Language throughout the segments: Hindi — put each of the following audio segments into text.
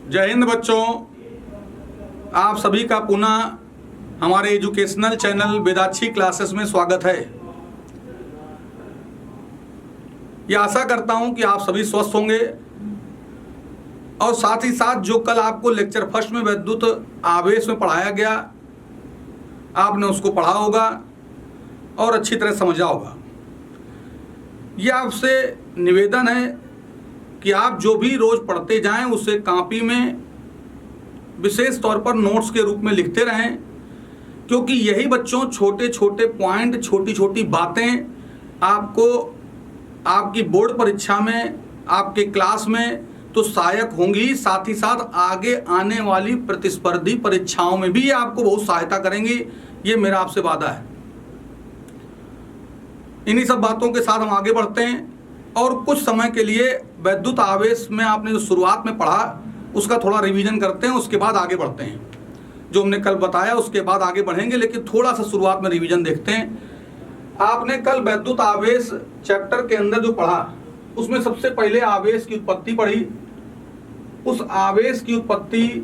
जय हिंद बच्चों, आप सभी का पुनः हमारे एजुकेशनल चैनल वेदाक्षी क्लासेस में स्वागत है। यह आशा करता हूं कि आप सभी स्वस्थ होंगे और साथ ही साथ जो कल आपको लेक्चर फर्स्ट में विद्युत आवेश में पढ़ाया गया, आपने उसको पढ़ा होगा और अच्छी तरह समझा होगा। यह आपसे निवेदन है कि आप जो भी रोज पढ़ते जाएं उसे कॉपी में विशेष तौर पर नोट्स के रूप में लिखते रहें, क्योंकि यही बच्चों छोटे छोटे पॉइंट, छोटी छोटी बातें आपको आपकी बोर्ड परीक्षा में, आपके क्लास में तो सहायक होंगी, साथ ही साथ आगे आने वाली प्रतिस्पर्धी परीक्षाओं में भी आपको बहुत सहायता करेंगी। ये मेरा आपसे वादा है। इन्हीं सब बातों के साथ हम आगे बढ़ते हैं और कुछ समय के लिए विद्युत आवेश में आपने जो शुरुआत में पढ़ा उसका थोड़ा रिवीजन करते हैं, उसके बाद आगे बढ़ते हैं। जो हमने कल बताया उसके बाद आगे बढ़ेंगे, लेकिन थोड़ा सा शुरुआत में रिवीजन देखते हैं। आपने कल विद्युत आवेश चैप्टर के अंदर जो पढ़ा उसमें सबसे पहले आवेश की उत्पत्ति पढ़ी। उस आवेश की उत्पत्ति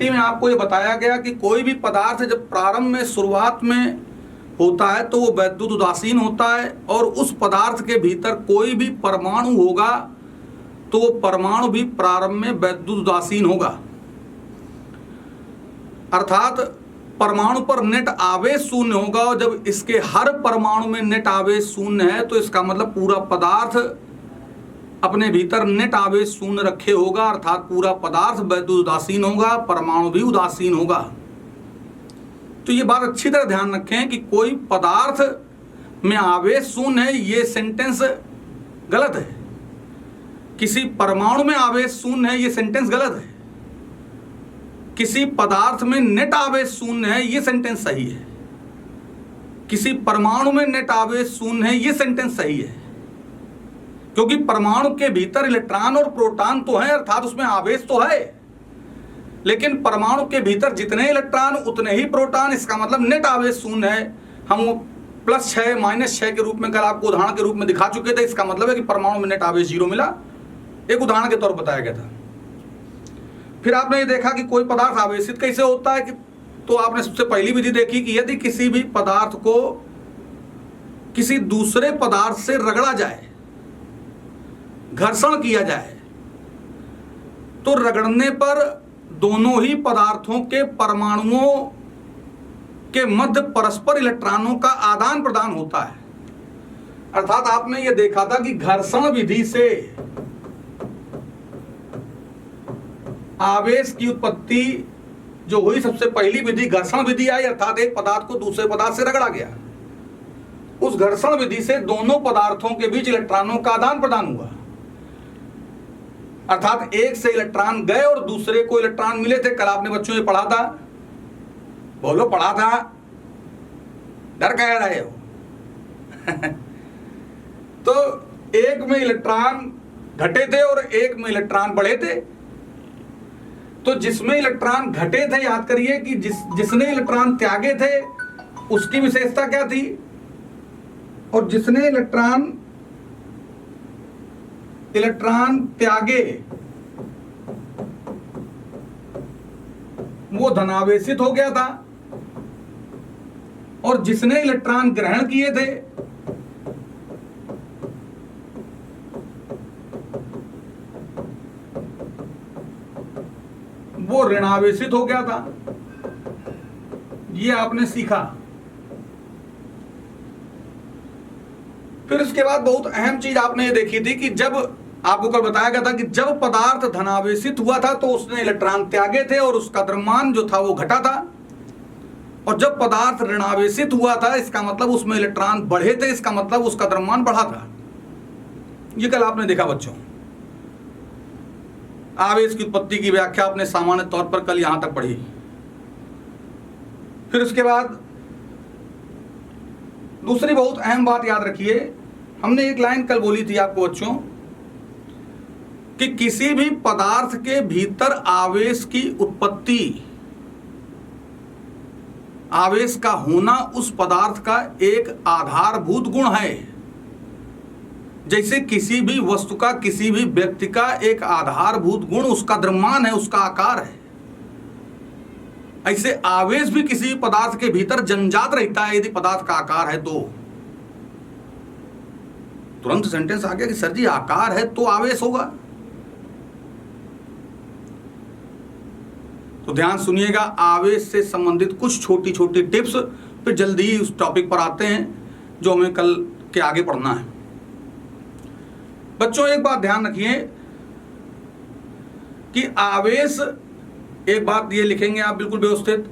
में आपको ये बताया गया कि कोई भी पदार्थ जब प्रारंभ में, शुरुआत में होता है तो वो वैद्युत उदासीन होता है, और उस पदार्थ के भीतर कोई भी परमाणु होगा तो वो परमाणु भी प्रारंभ में वैद्युत उदासीन होगा। अर्थात परमाणु पर नेट आवेश शून्य होगा, और जब इसके हर परमाणु में नेट आवेश शून्य है तो इसका मतलब पूरा पदार्थ अपने भीतर नेट आवेश शून्य रखे होगा, अर्थात पूरा पदार्थ वैद्युत उदासीन होगा, परमाणु भी उदासीन होगा। तो ये बात अच्छी तरह ध्यान रखें कि कोई पदार्थ में आवेश शून्य है, ये सेंटेंस गलत है। किसी परमाणु में आवेश शून्य है, ये सेंटेंस गलत है। किसी पदार्थ में नेट आवेश शून्य है, ये सेंटेंस सही है। किसी परमाणु में नेट आवेश शून्य है, ये सेंटेंस सही है, क्योंकि परमाणु के भीतर इलेक्ट्रॉन और प्रोटॉन तो है, अर्थात उसमें आवेश तो है, लेकिन परमाणु के भीतर जितने इलेक्ट्रॉन उतने ही प्रोटॉन, इसका मतलब नेट आवेश शून्य है। हम +6 -6 के रूप में कल आपको उदाहरण के रूप में दिखा चुके थे। इसका मतलब है कि परमाणु में नेट आवेश 0 मिला, एक उदाहरण के तौर पर बताया गया था। फिर आपने ये देखा कि कोई पदार्थ आवेशित कैसे होता है, कि तो आपने सबसे पहली विधि देखी कि यदि किसी भी पदार्थ को किसी दूसरे पदार्थ से रगड़ा जाए, घर्षण किया जाए, तो रगड़ने पर दोनों ही पदार्थों के परमाणुओं के मध्य परस्पर इलेक्ट्रॉनों का आदान प्रदान होता है। अर्थात आपने यह देखा था कि घर्षण विधि से आवेश की उत्पत्ति जो हुई, सबसे पहली विधि घर्षण विधि आई, अर्थात एक पदार्थ को दूसरे पदार्थ से रगड़ा गया। उस घर्षण विधि से दोनों पदार्थों के बीच इलेक्ट्रॉनों का आदान प्रदान हुआ, अर्थात एक से इलेक्ट्रॉन गए और दूसरे को इलेक्ट्रॉन मिले थे। कल आपने बच्चों ये पढ़ा था, बोलो पढ़ा था, डर कह रहे हो तो एक में इलेक्ट्रॉन घटे थे और एक में इलेक्ट्रॉन बढ़े थे। तो जिसमें इलेक्ट्रॉन घटे थे, याद करिए कि जिसने इलेक्ट्रॉन त्यागे थे उसकी विशेषता क्या थी, और जिसने इलेक्ट्रॉन त्यागे वो धनावेशित हो गया था, और जिसने इलेक्ट्रॉन ग्रहण किए थे वो ऋणावेशित हो गया था। ये आपने सीखा। फिर इसके बाद बहुत अहम चीज आपने ये देखी थी कि जब आपको कल बताया गया था कि जब पदार्थ धनावेशित हुआ था तो उसने इलेक्ट्रॉन त्यागे थे और उसका द्रव्यमान जो था वो घटा था, और जब पदार्थ ऋणावेशित हुआ था इसका मतलब उसमें इलेक्ट्रॉन बढ़े थे, इसका मतलब उसका द्रव्यमान बढ़ा था। ये कल आपने देखा बच्चों। आवेश की उत्पत्ति की व्याख्या आपने सामान्य तौर पर कल यहां तक पढ़ी। फिर उसके बाद दूसरी बहुत अहम बात याद रखिए, हमने एक लाइन कल बोली थी आपको बच्चों कि किसी भी पदार्थ के भीतर आवेश की उत्पत्ति आवेश का होना उस पदार्थ का एक आधारभूत गुण है। जैसे किसी भी वस्तु का, किसी भी व्यक्ति का एक आधारभूत गुण उसका द्रव्यमान है, उसका आकार है, ऐसे आवेश भी किसी पदार्थ के भीतर जन्मजात रहता है यदि पदार्थ का आकार है तो। तुरंत सेंटेंस आ गया कि सर जी आकार है तो आवेश होगा। तो ध्यान सुनिएगा, आवेश से संबंधित कुछ छोटी छोटी टिप्स, फिर जल्दी ही उस टॉपिक पर आते हैं जो हमें कल के आगे पढ़ना है। बच्चों एक बात ध्यान रखिए कि आवेश, एक बात ये लिखेंगे आप बिल्कुल व्यवस्थित,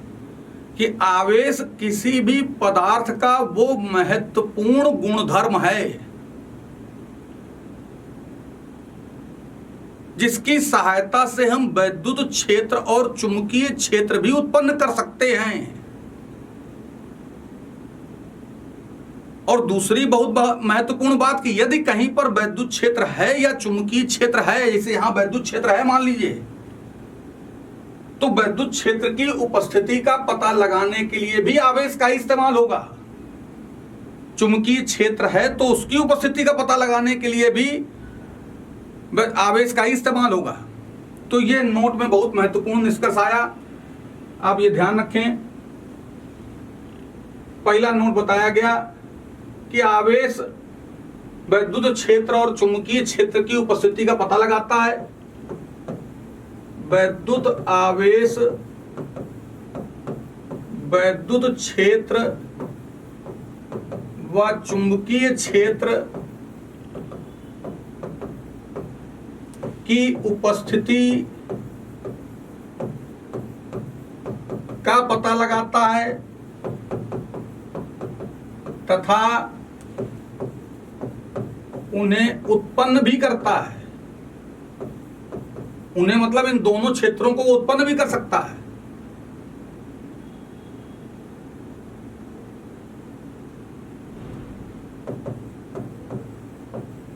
कि आवेश किसी भी पदार्थ का वो महत्वपूर्ण गुणधर्म है जिसकी सहायता से हम वैद्युत क्षेत्र और चुंबकीय क्षेत्र भी उत्पन्न कर सकते हैं। और दूसरी बहुत महत्वपूर्ण बात कि यदि कहीं पर वैद्युत क्षेत्र है या चुंबकीय क्षेत्र है, जैसे यहां वैद्युत क्षेत्र है मान लीजिए, तो वैद्युत क्षेत्र की उपस्थिति का पता लगाने के लिए भी आवेश का इस्तेमाल होगा। चुंबकीय क्षेत्र है तो उसकी उपस्थिति का पता लगाने के लिए भी आवेश का इस्तेमाल होगा। तो ये नोट में बहुत महत्वपूर्ण निष्कर्ष आया, आप ये ध्यान रखें। पहला नोट बताया गया कि आवेश वैद्युत क्षेत्र और चुंबकीय क्षेत्र की उपस्थिति का पता लगाता है। वैद्युत आवेश वैद्युत क्षेत्र व चुंबकीय क्षेत्र की उपस्थिति का पता लगाता है तथा उन्हें उत्पन्न भी करता है। उन्हें मतलब इन दोनों क्षेत्रों को उत्पन्न भी कर सकता है।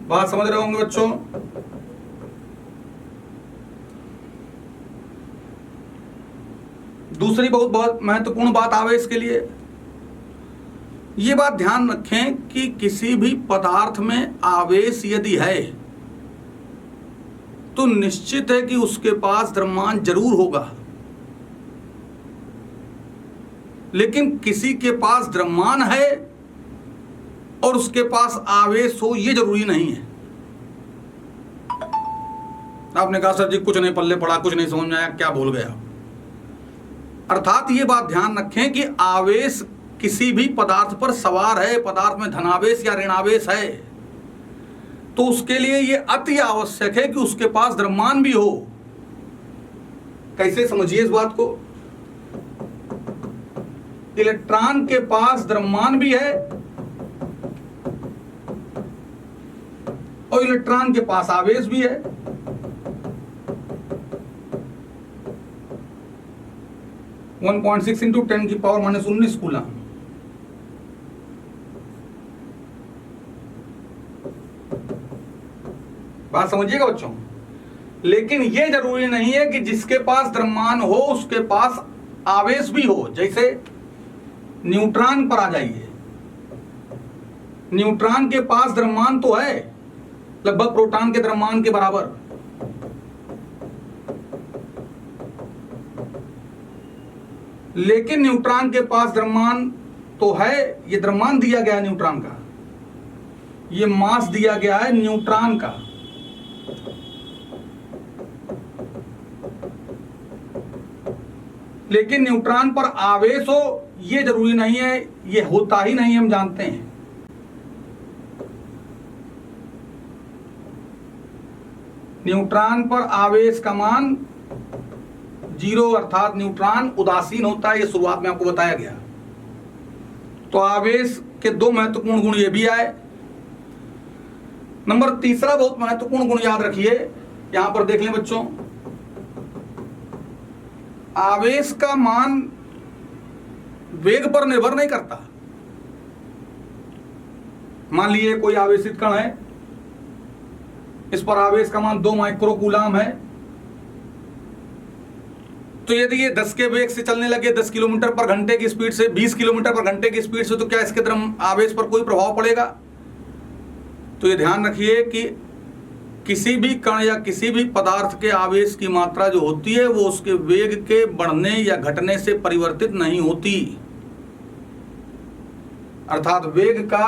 बात समझ रहे होंगे बच्चों? दूसरी बहुत महत्वपूर्ण बात आवेश के लिए ये बात ध्यान रखें कि किसी भी पदार्थ में आवेश यदि है तो निश्चित है कि उसके पास द्रव्यमान जरूर होगा। लेकिन किसी के पास द्रव्यमान है और उसके पास आवेश हो ये जरूरी नहीं है। आपने कहा सर जी कुछ नहीं पल्ले पड़ा, कुछ नहीं समझ में आया, क्या भूल गया। अर्थात ये बात ध्यान रखें कि आवेश किसी भी पदार्थ पर सवार है, पदार्थ में धनावेश या ऋणावेश है, तो उसके लिए यह अति आवश्यक है कि उसके पास द्रव्यमान भी हो। कैसे समझिए इस बात को? इलेक्ट्रॉन के पास द्रव्यमान भी है और इलेक्ट्रॉन के पास आवेश भी है। (1.6 × 10⁻⁻19 कूलम। बात समझिएगा बच्चों। लेकिन यह जरूरी नहीं है कि जिसके पास द्रव्यमान हो उसके पास आवेश भी हो। जैसे न्यूट्रॉन पर आ जाइए, न्यूट्रॉन के पास द्रव्यमान तो है लगभग प्रोटॉन के द्रव्यमान के बराबर, लेकिन न्यूट्रॉन के पास द्रव्यमान तो है, ये द्रव्यमान दिया गया है न्यूट्रॉन का, ये मास दिया गया है न्यूट्रॉन का। लेकिन न्यूट्रॉन पर आवेश हो ये जरूरी नहीं है, ये होता ही नहीं, हम जानते हैं। न्यूट्रॉन पर आवेश का मान 0, अर्थात न्यूट्रॉन उदासीन होता है, ये शुरुआत में आपको बताया गया। तो आवेश के दो महत्वपूर्ण गुण ये भी आए। नंबर तीसरा बहुत महत्वपूर्ण गुण याद रखिए, यहां पर देख लें बच्चों, आवेश का मान वेग पर निर्भर नहीं करता। मान लीजिए कोई आवेशित कण है, इस पर आवेश का मान 2 माइक्रो कूलम है, तो यदि ये 10 के वेग से चलने लगे, 10 किलोमीटर पर घंटे की स्पीड से, 20 किलोमीटर पर घंटे की स्पीड से, तो क्या इसके आवेश पर कोई प्रभाव पड़ेगा? तो ये ध्यान रखिए कि किसी भी कण या किसी भी पदार्थ के आवेश की मात्रा जो होती है वो उसके वेग के बढ़ने या घटने से परिवर्तित नहीं होती। अर्थात वेग का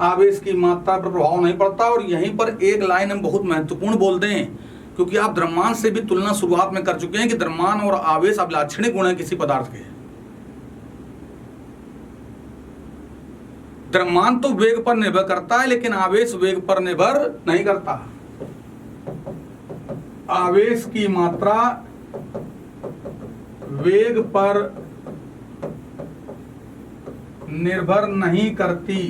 आवेश की मात्रा पर प्रभाव नहीं पड़ता। और यहीं पर एक लाइन हम बहुत महत्वपूर्ण बोल दें, क्योंकि आप द्रव्यमान से भी तुलना शुरुआत में कर चुके हैं कि द्रव्यमान और आवेश अभिलाक्षणिक गुण है किसी पदार्थ के। द्रव्यमान तो वेग पर निर्भर करता है, लेकिन आवेश वेग पर निर्भर नहीं करता। आवेश की मात्रा वेग पर निर्भर नहीं करती,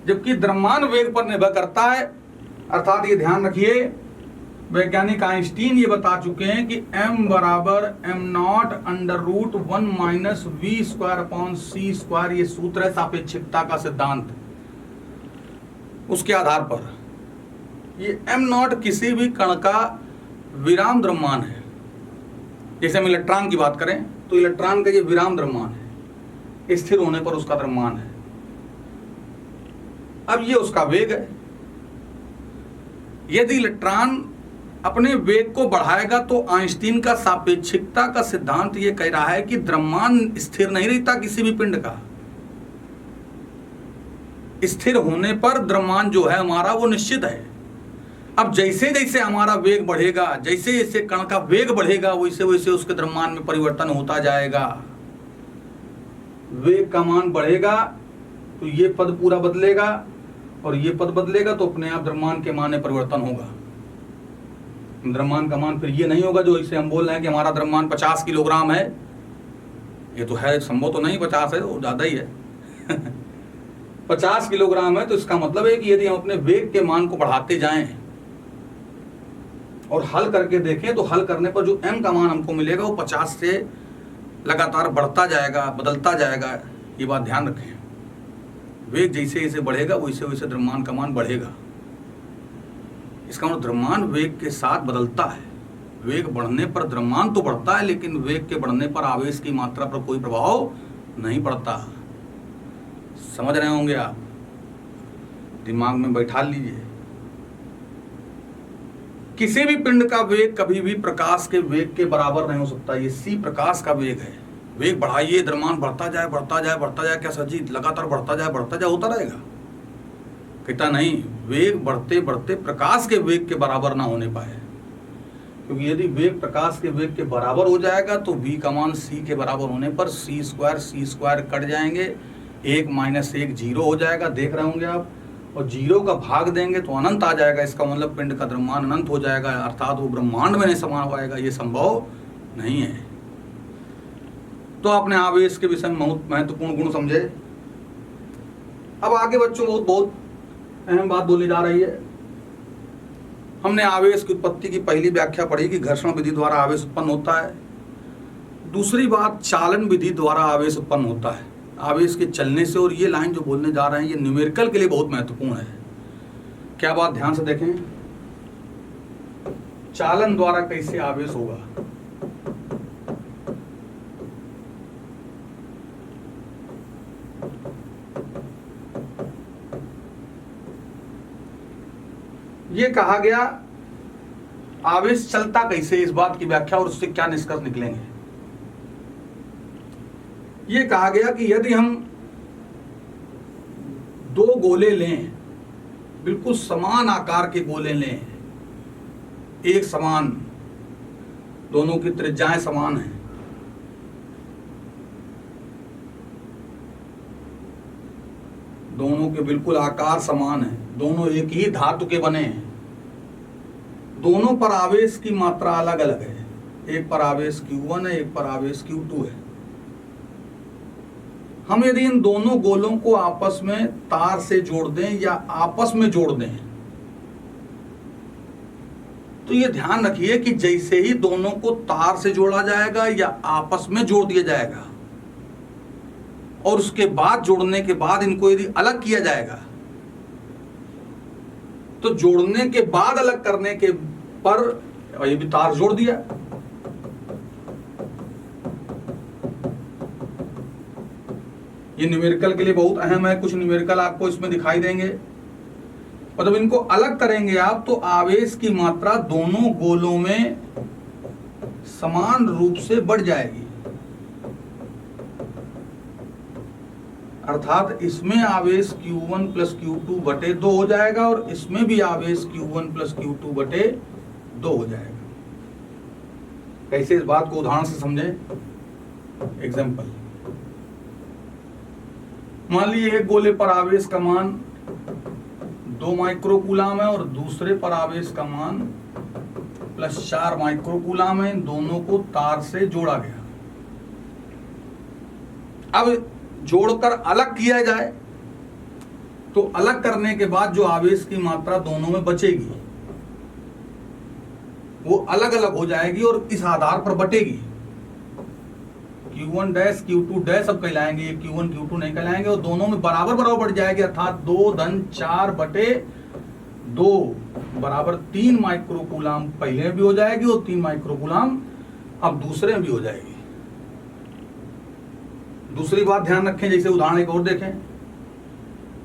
जबकि द्रव्यमान वेग पर निर्भर करता है। अर्थात ये ध्यान रखिए, वैज्ञानिक आइंस्टीन ये बता चुके हैं कि m बराबर m0 under root 1 minus V square upon C square, ये सूत्र है सापेक्षिकता का सिद्धांत। उसके आधार पर ये m0 किसी भी कण का विराम द्रव्यमान है। जैसे हम इलेक्ट्रॉन की बात करें तो इलेक्ट्रॉन का ये विराम द्रव्यमान है, स्थिर होने पर उसका द्रव्यमान है। अब ये उसका वेग है। यदि इलेक्ट्रॉन अपने वेग को बढ़ाएगा तो आइंस्टीन का सापेक्षिकता का सिद्धांत ये कह रहा है कि द्रव्यमान स्थिर नहीं रहता किसी भी पिंड का। स्थिर होने पर द्रव्यमान जो है हमारा वो निश्चित है। अब जैसे जैसे हमारा वेग बढ़ेगा, जैसे जैसे कण का वेग बढ़ेगा, वैसे वैसे उसके द्रव्यमान में परिवर्तन होता जाएगा। वेग का मान बढ़ेगा तो ये पद पूरा बदलेगा, और ये पद बदलेगा तो अपने आप द्रव्यमान के मान में परिवर्तन होगा। द्रव्यमान का मान फिर ये नहीं होगा जो इसे हम बोल रहे हैं कि हमारा द्रव्यमान 50 किलोग्राम है। ये तो है, संभव तो नहीं 50 है, वो ज्यादा ही है 50 किलोग्राम है तो इसका मतलब है कि यदि हम अपने वेग के मान को बढ़ाते जाएं और हल करके देखें तो हल करने पर जो m का मान हमको मिलेगा वो 50 से लगातार बढ़ता जाएगा, बदलता जाएगा। ये बात ध्यान रखें। वेग जैसे जैसे बढ़ेगा वैसे वैसे द्रव्यमान का मान बढ़ेगा। इसका मतलब द्रव्यमान वेग के साथ बदलता है। वेग बढ़ने पर द्रव्यमान तो बढ़ता है, लेकिन वेग के बढ़ने पर आवेश की मात्रा पर कोई प्रभाव नहीं पड़ता। समझ रहे होंगे आप, दिमाग में बैठा लीजिए। किसी भी पिंड का वेग कभी भी प्रकाश के वेग के बराबर नहीं हो सकता। ये c प्रकाश का वेग है। वेग बढ़ाइए, द्रव्यमान बढ़ता जाए बढ़ता जाए बढ़ता जाए, क्या सर जी लगातार बढ़ता जाए होता रहेगा? कहता नहीं, वेग बढ़ते बढ़ते प्रकाश के वेग के बराबर ना होने पाए। क्योंकि यदि वेग प्रकाश के वेग के बराबर हो जाएगा तो v का मान c के बराबर होने पर c स्क्वायर कट जाएंगे, 1 माइनस 1 जीरो हो जाएगा, देख रहे होंगे आप। और जीरो का भाग देंगे तो अनंत आ जाएगा। इसका मतलब पिंड का द्रव्यमान अनंत हो जाएगा, अर्थात वो ब्रह्मांड में नहीं समा पाएगा। ये संभव नहीं है। तो आपने आवेश के विषय में बहुत महत्वपूर्ण गुण समझे। अब आगे बच्चों बहुत अहम बात बोली जा रही है। हमने आवेश की उत्पत्ति की पहली व्याख्या पढ़ी कि घर्षण विधि द्वारा आवेश उत्पन्न होता है। दूसरी बात, चालन विधि द्वारा आवेश उत्पन्न होता है, आवेश के चलने से। और ये लाइन जो बोलने जा रहे हैं ये न्यूमेरिकल के लिए बहुत महत्वपूर्ण है। क्या बात, ध्यान से देखें। चालन द्वारा कैसे आवेश होगा? ये कहा गया आवेश चलता कैसे, इस बात की व्याख्या और उससे क्या निष्कर्ष निकलेंगे। ये कहा गया कि यदि हम दो गोले लें, बिल्कुल समान आकार के गोले लें, एक समान, दोनों की त्रिज्याएं समान हैं, दोनों के बिल्कुल आकार समान है, दोनों एक ही धातु के बने हैं, दोनों पर आवेश की मात्रा अलग अलग है। एक पर आवेश Q1 है, एक पर आवेश Q2 है। हम यदि इन दोनों गोलों को आपस में तार से जोड़ दें या आपस में जोड़ दें तो ये ध्यान रखिए कि जैसे ही दोनों को तार से जोड़ा जाएगा या आपस में जोड़ दिया जाएगा और उसके बाद जोड़ने के बाद इनको यदि अलग किया जाएगा तो जोड़ने के बाद अलग करने के पर और ये भी तार जोड़ दिया। ये न्यूमेरिकल के लिए बहुत अहम है, कुछ न्यूमेरिकल आपको इसमें दिखाई देंगे। और जब इनको अलग करेंगे आप तो आवेश की मात्रा दोनों गोलों में समान रूप से बढ़ जाएगी। अर्थात इसमें आवेश Q1 प्लस Q2 बटे 2 हो जाएगा और इसमें भी आवेश Q1 प्लस Q2 बटे 2 हो जाएगा। कैसे इस बात को उदाहरण से समझें। एग्जाम्पल, मान लीजिए एक गोले पर आवेश का मान 2 माइक्रोकूलाम है और दूसरे पर आवेश का मान प्लस 4 माइक्रोकूलाम है। इन दोनों को तार से जोड़ा गया। अब जोड़कर अलग किया जाए तो अलग करने के बाद जो आवेश की मात्रा दोनों में बचेगी वो अलग अलग हो जाएगी और इस आधार पर बटेगी। Q1 डैश Q2 डैश अब कहलाएंगे, ये Q1 Q2 नहीं कहलाएंगे और दोनों में बराबर बराबर बढ़ जाएगी। अर्थात 2 धन 4 बटे 2 बराबर 3 माइक्रोकूलाम पहले भी हो जाएगी और 3 माइक्रोकूलाम अब दूसरे में भी हो जाएगी। दूसरी बात ध्यान रखें, जैसे उदाहरण एक और देखें।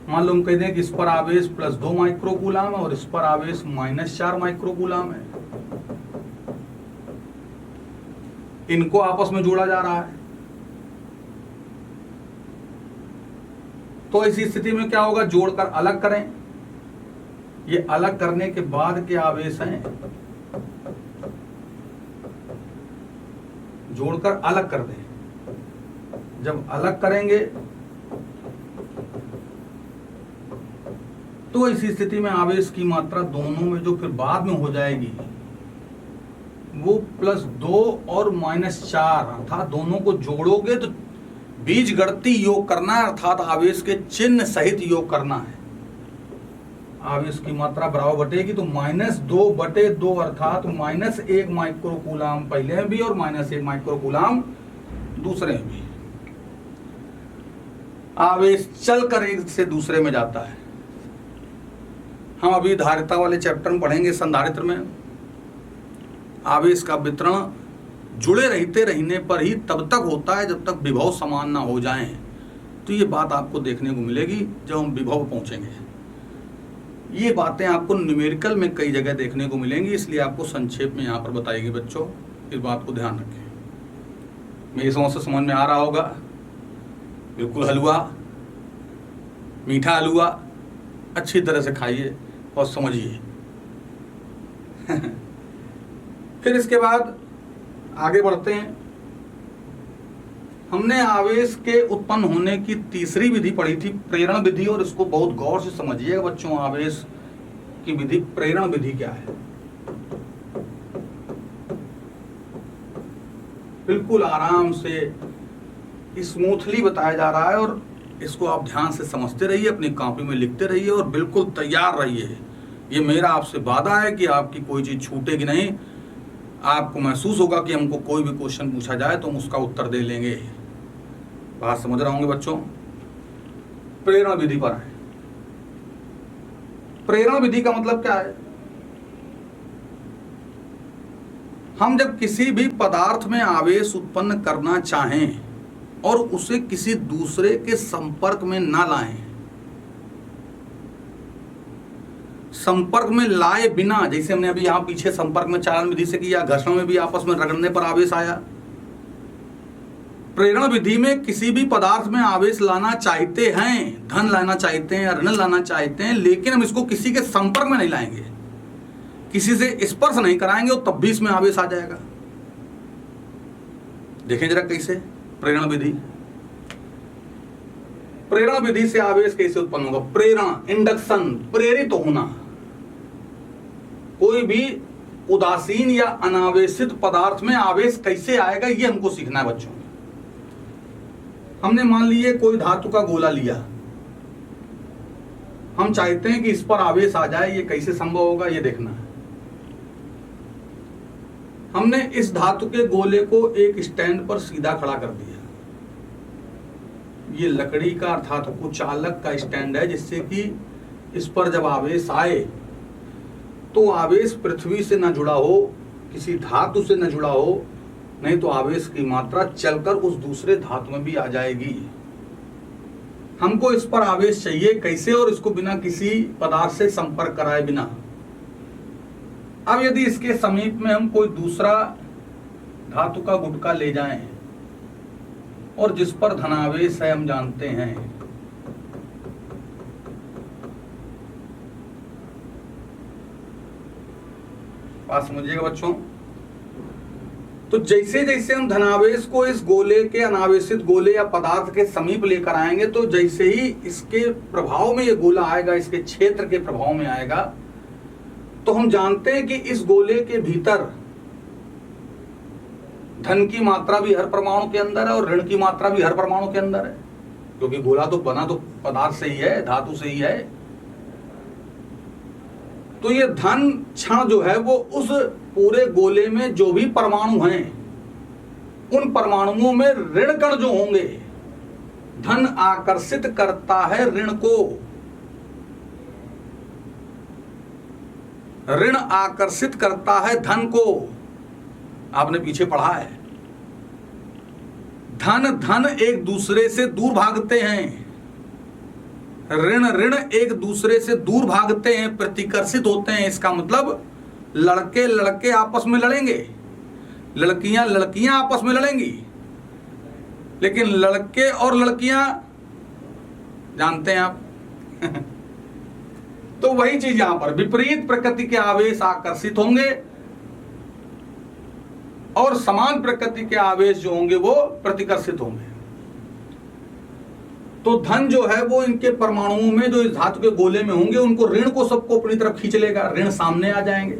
मान लो हम कहते हैं कि इस पर आवेश प्लस 2 माइक्रोकूलाम है और इस पर आवेश माइनस 4 माइक्रोकूलाम है। इनको आपस में जोड़ा जा रहा है। तो इसी स्थिति में क्या होगा, जोड़कर अलग करें। ये अलग करने के बाद के आवेश हैं, जोड़कर अलग कर दें। जब अलग करेंगे तो इसी स्थिति में आवेश की मात्रा दोनों में जो फिर बाद में हो जाएगी वो प्लस 2 और माइनस 4, अर्थात दोनों को जोड़ोगे तो बीजगणितीय योग करना है, अर्थात आवेश के चिन्ह सहित योग करना है। आवेश की मात्रा बराबर बटेगी तो -2 बटे 2 अर्थात -1 माइक्रोकूलाम पहले में भी और -1 माइक्रोकूलाम दूसरे में भी। आवेश चलकर एक से दूसरे में जाता है। हम अभी धारिता वाले चैप्टर में पढ़ेंगे, संधारित्र में आवेश का वितरण जुड़े रहने पर ही तब तक होता है जब तक विभव समान ना हो जाएं। तो ये बात आपको देखने को मिलेगी जब हम विभव पहुंचेंगे। ये बातें आपको न्यूमेरिकल में कई जगह देखने को मिलेंगी, इसलिए आपको संक्षेप में यहाँ पर बताएगी। बच्चों इस बात को ध्यान रखें। मेरी समझ से समझ में आ रहा होगा। बिल्कुल हलवा, मीठा हलवा अच्छी तरह से खाइए और समझिए। फिर इसके बाद आगे बढ़ते हैं। हमने आवेश के उत्पन्न होने की तीसरी विधि पढ़ी थी, प्रेरण विधि, और इसको बहुत गौर से समझिएगा बच्चों। आवेश की विधि, प्रेरण विधि क्या है, बिल्कुल आराम से स्मूथली बताया जा रहा है और इसको आप ध्यान से समझते रहिए, अपनी कॉपी में लिखते रहिए और बिल्कुल तैयार रहिए। ये मेरा आपसे वादा है कि आपकी कोई चीज छूटेगी नहीं। आपको महसूस होगा कि हमको कोई भी क्वेश्चन पूछा जाए तो हम उसका उत्तर दे लेंगे। बात समझ रहे होंगे बच्चों। प्रेरण विधि पर है। प्रेरण विधि का मतलब क्या है? हम जब किसी भी पदार्थ में आवेश उत्पन्न करना चाहें और उसे किसी दूसरे के संपर्क में ना लाएं, संपर्क में लाए बिना, जैसे हमने अभी यहां पीछे संपर्क में चालन विधि से किया, घर्षण में भी आपस में रगड़ने पर आवेश आया। प्रेरण विधि में किसी भी पदार्थ में आवेश लाना चाहते हैं, धन लाना चाहते हैं, ऋण लाना चाहते हैं, लेकिन हम इसको किसी के संपर्क में नहीं लाएंगे, किसी से स्पर्श नहीं कराएंगे और तब भी इसमें आवेश आ जाएगा। देखें जरा कैसे प्रेरण विधि। प्रेरण विधि से आवेश कैसे उत्पन्न होगा? प्रेरण, इंडक्शन, प्रेरित होना। कोई भी उदासीन या अनावेशित पदार्थ में आवेश कैसे आएगा ये हमको सीखना है बच्चों। हमने मान लिए कोई धातु का गोला लिया, हम चाहते हैं कि इस पर आवेश आ जाए, ये कैसे संभव होगा ये देखना है। हमने इस धातु के गोले को एक स्टैंड पर सीधा खड़ा कर दिया। ये लकड़ी का अर्थात कुचालक का स्टैंड है, जिससे कि इस पर जब आवेश आए तो आवेश पृथ्वी से ना जुड़ा हो, किसी धातु से न जुड़ा हो, नहीं तो आवेश की मात्रा चलकर उस दूसरे धातु में भी आ जाएगी। हमको इस पर आवेश चाहिए कैसे, और इसको बिना किसी पदार्थ से संपर्क कराए बिना। अब यदि इसके समीप में हम कोई दूसरा धातु का गुटका ले जाएं और जिस पर धनावेश है हम जानते हैं, बात समझिएगा बच्चों। तो जैसे जैसे हम धनावेश को इस गोले के अनावेशित गोले या पदार्थ के समीप लेकर आएंगे, तो जैसे ही इसके प्रभाव में ये गोला आएगा, इसके क्षेत्र के प्रभाव में आएगा, तो हम जानते हैं कि इस गोले के भीतर धन की मात्रा भी हर परमाणु के अंदर है और ऋण की मात्रा भी हर परमाणु के अंदर है, क्योंकि गोला तो बना तो पदार्थ से ही है, धातु से ही है। तो ये धन क्षण जो है वो उस पूरे गोले में जो भी परमाणु हैं, उन परमाणुओं में ऋण कण जो होंगे, धन आकर्षित करता है ऋण को। ऋण आकर्षित करता है धन को। आपने पीछे पढ़ा है, धन धन एक दूसरे से दूर भागते हैं, ऋण ऋण एक दूसरे से दूर भागते हैं, प्रतिकर्षित होते हैं। इसका मतलब लड़के लड़के आपस में लड़ेंगे, लड़कियां लड़कियां आपस में लड़ेंगी, लेकिन लड़के और लड़कियां जानते हैं आप तो वही चीज यहां पर, विपरीत प्रकृति के आवेश आकर्षित होंगे और समान प्रकृति के आवेश जो होंगे वो प्रतिकर्षित होंगे। तो धन जो है वो इनके परमाणुओं में जो इस धातु के गोले में होंगे, उनको ऋण को सबको अपनी तरफ खींच लेगा, ऋण सामने आ जाएंगे,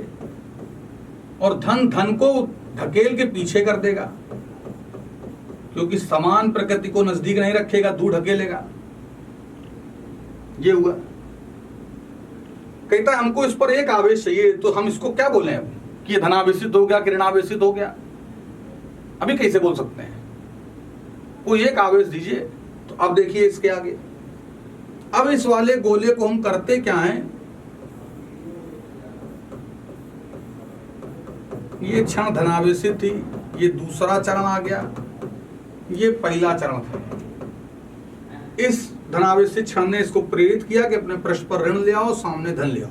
और धन धन को धकेल के पीछे कर देगा, क्योंकि समान प्रकृति को नजदीक नहीं रखेगा, दूर ढकेलेगा। ये हुआ। कहता है हमको इस पर एक आवेश चाहिए, तो हम इसको क्या बोले अब कि ये धनावेशित हो गया कि ऋणावेशित हो गया? अभी कैसे बोल सकते हैं? कोई एक आवेश दीजिए। तो अब देखिए इसके आगे, अब इस वाले गोले को हम करते क्या हैं, ये क्षण धनावेशित थी, ये दूसरा चरण आ गया, ये पहला चरण था। इस धनावेशित क्षण ने इसको प्रेरित किया कि अपने पृष्ठ पर ऋण ले आओ, सामने धन ले आओ।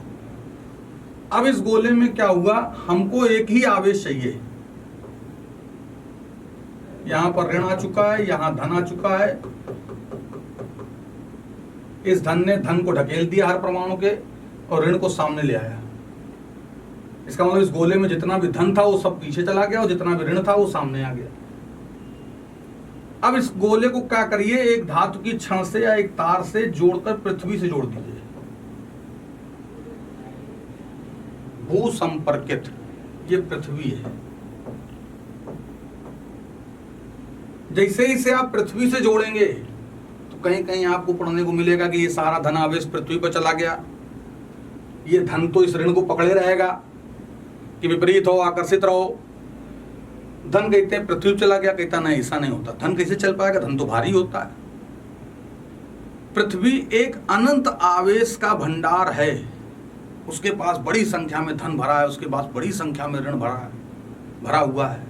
अब इस गोले में क्या हुआ, हमको एक ही आवेश चाहिए। यहां पर ऋण आ चुका है, यहां धन आ चुका है। इस धन ने धन को ढकेल दिया हर परमाणु के और ऋण को सामने ले आया। इसका मतलब इस गोले में जितना भी धन था वो सब पीछे चला गया और जितना भी ऋण था वो सामने आ गया। अब इस गोले को क्या करिए, एक धातु की छड़ से या एक तार से जोड़कर पृथ्वी से जोड़ दीजिए। भू संपर्कित ये पृथ्वी है। जैसे ही से आप पृथ्वी से जोड़ेंगे तो कहीं कहीं आपको पढ़ने को मिलेगा कि ये सारा धन आवेश पृथ्वी पर चला गया, ये धन तो इस ऋण को पकड़े रहेगा कि विपरीत हो, आकर्षित रहो। धन कहते हैं पृथ्वी चला गया, कहता नहीं ऐसा नहीं होता, धन कैसे चल पाएगा, धन तो भारी होता है। पृथ्वी एक अनंत आवेश का भंडार है, उसके पास बड़ी संख्या में धन भरा है, उसके पास बड़ी संख्या में ऋण भरा हुआ है।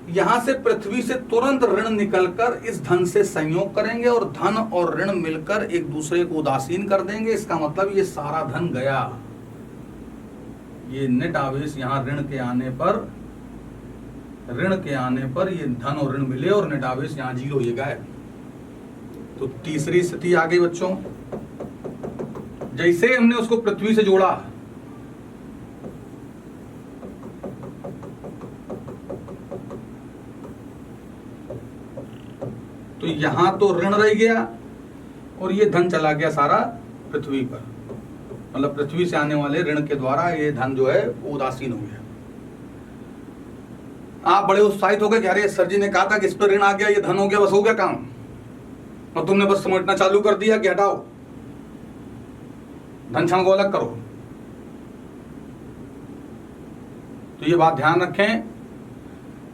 यहां से पृथ्वी से तुरंत ऋण निकलकर इस धन से संयोग करेंगे और धन और ऋण मिलकर एक दूसरे को उदासीन कर देंगे। इसका मतलब ये सारा धन गया। ये नेट आवेश यहां ऋण के आने पर ये धन और ऋण मिले और नेट आवेश यहां 0 ये गायब। तो तीसरी स्थिति आ गई बच्चों, जैसे हमने उसको पृथ्वी से जोड़ा, तो यहां तो ऋण रह गया और ये धन चला गया सारा पृथ्वी पर। मतलब पृथ्वी से आने वाले ऋण के द्वारा ये धन जो है वो उदासीन हो गया। आप बड़े उत्साहित हो गए कि अरे सर जी ने कहा था कि इस पर ऋण आ गया, ये धन हो गया, बस हो गया काम, और तुमने बस समझना चालू कर दिया कि हटाओ धन क्षण को अलग करो। तो ये बात ध्यान रखें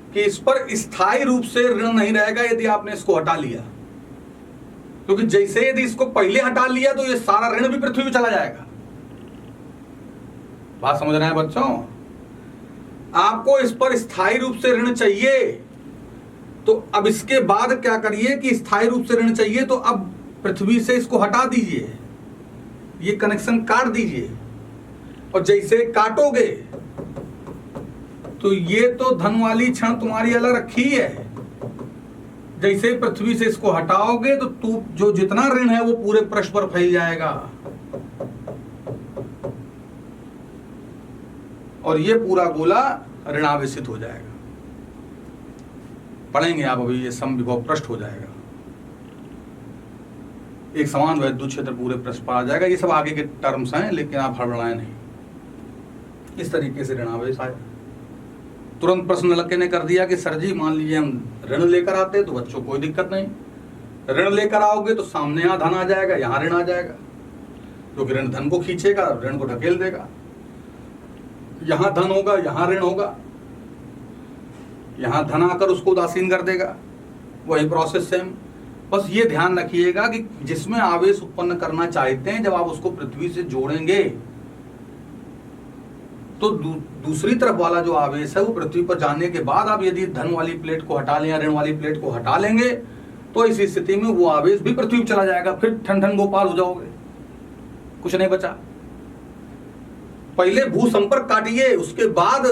कि इस पर स्थायी रूप से ऋण नहीं रहेगा यदि आपने इसको हटा लिया, क्योंकि जैसे यदि इसको पहले हटा लिया तो ये सारा ऋण भी पृथ्वी में चला जाएगा। बात समझ रहे हैं बच्चों? आपको इस पर स्थायी रूप से ऋण चाहिए, तो अब इसके बाद क्या करिए कि स्थायी रूप से ऋण चाहिए तो अब पृथ्वी से इसको हटा दीजिए, ये कनेक्शन काट दीजिए। और जैसे काटोगे तो ये तो धन वाली क्षण तुम्हारी अलग रखी है, जैसे पृथ्वी से इसको हटाओगे तो तू जो जितना ऋण है वो पूरे पृष्ठ पर फैल जाएगा और ये पूरा गोला ऋणावेशित हो जाएगा। पढ़ेंगे आप अभी, ये समविभव पृष्ठ हो जाएगा, एक समान वैद्युत क्षेत्र पूरे पृष्ठ पर आ जाएगा। ये सब आगे के टर्म्स हैं, लेकिन आप हड़बड़ाएं नहीं। इस तरीके से ऋणावेश आया। तुरंत प्रश्न लड़के ने कर दिया कि सर जी मान लीजिए हम ऋण लेकर आते तो बच्चों कोई दिक्कत नहीं, ऋण लेकर आओगे तो सामने यहाँ धन आ जाएगा, यहाँ ऋण आ जाएगा, क्योंकि ऋण धन को खींचेगा, ऋण को ढकेल देगा। यहाँ धन होगा, यहाँ ऋण होगा, यहाँ धन आकर उसको उदासीन कर देगा, वही प्रोसेस सेम। बस ये ध्यान रखिएगा कि जिसमें आवेश उत्पन्न करना चाहते हैं, जब आप उसको पृथ्वी से जोड़ेंगे तो दूसरी तरफ वाला जो आवेश है वो पृथ्वी पर जाने के बाद आप यदि धन वाली प्लेट को हटा लें या ऋण वाली प्लेट को हटा लेंगे तो इस स्थिति में वो आवेश भी पृथ्वी पर चला जाएगा, फिर ठन ठन गोपाल हो जाओगे, कुछ नहीं बचा। पहले भू संपर्क काटिए, उसके बाद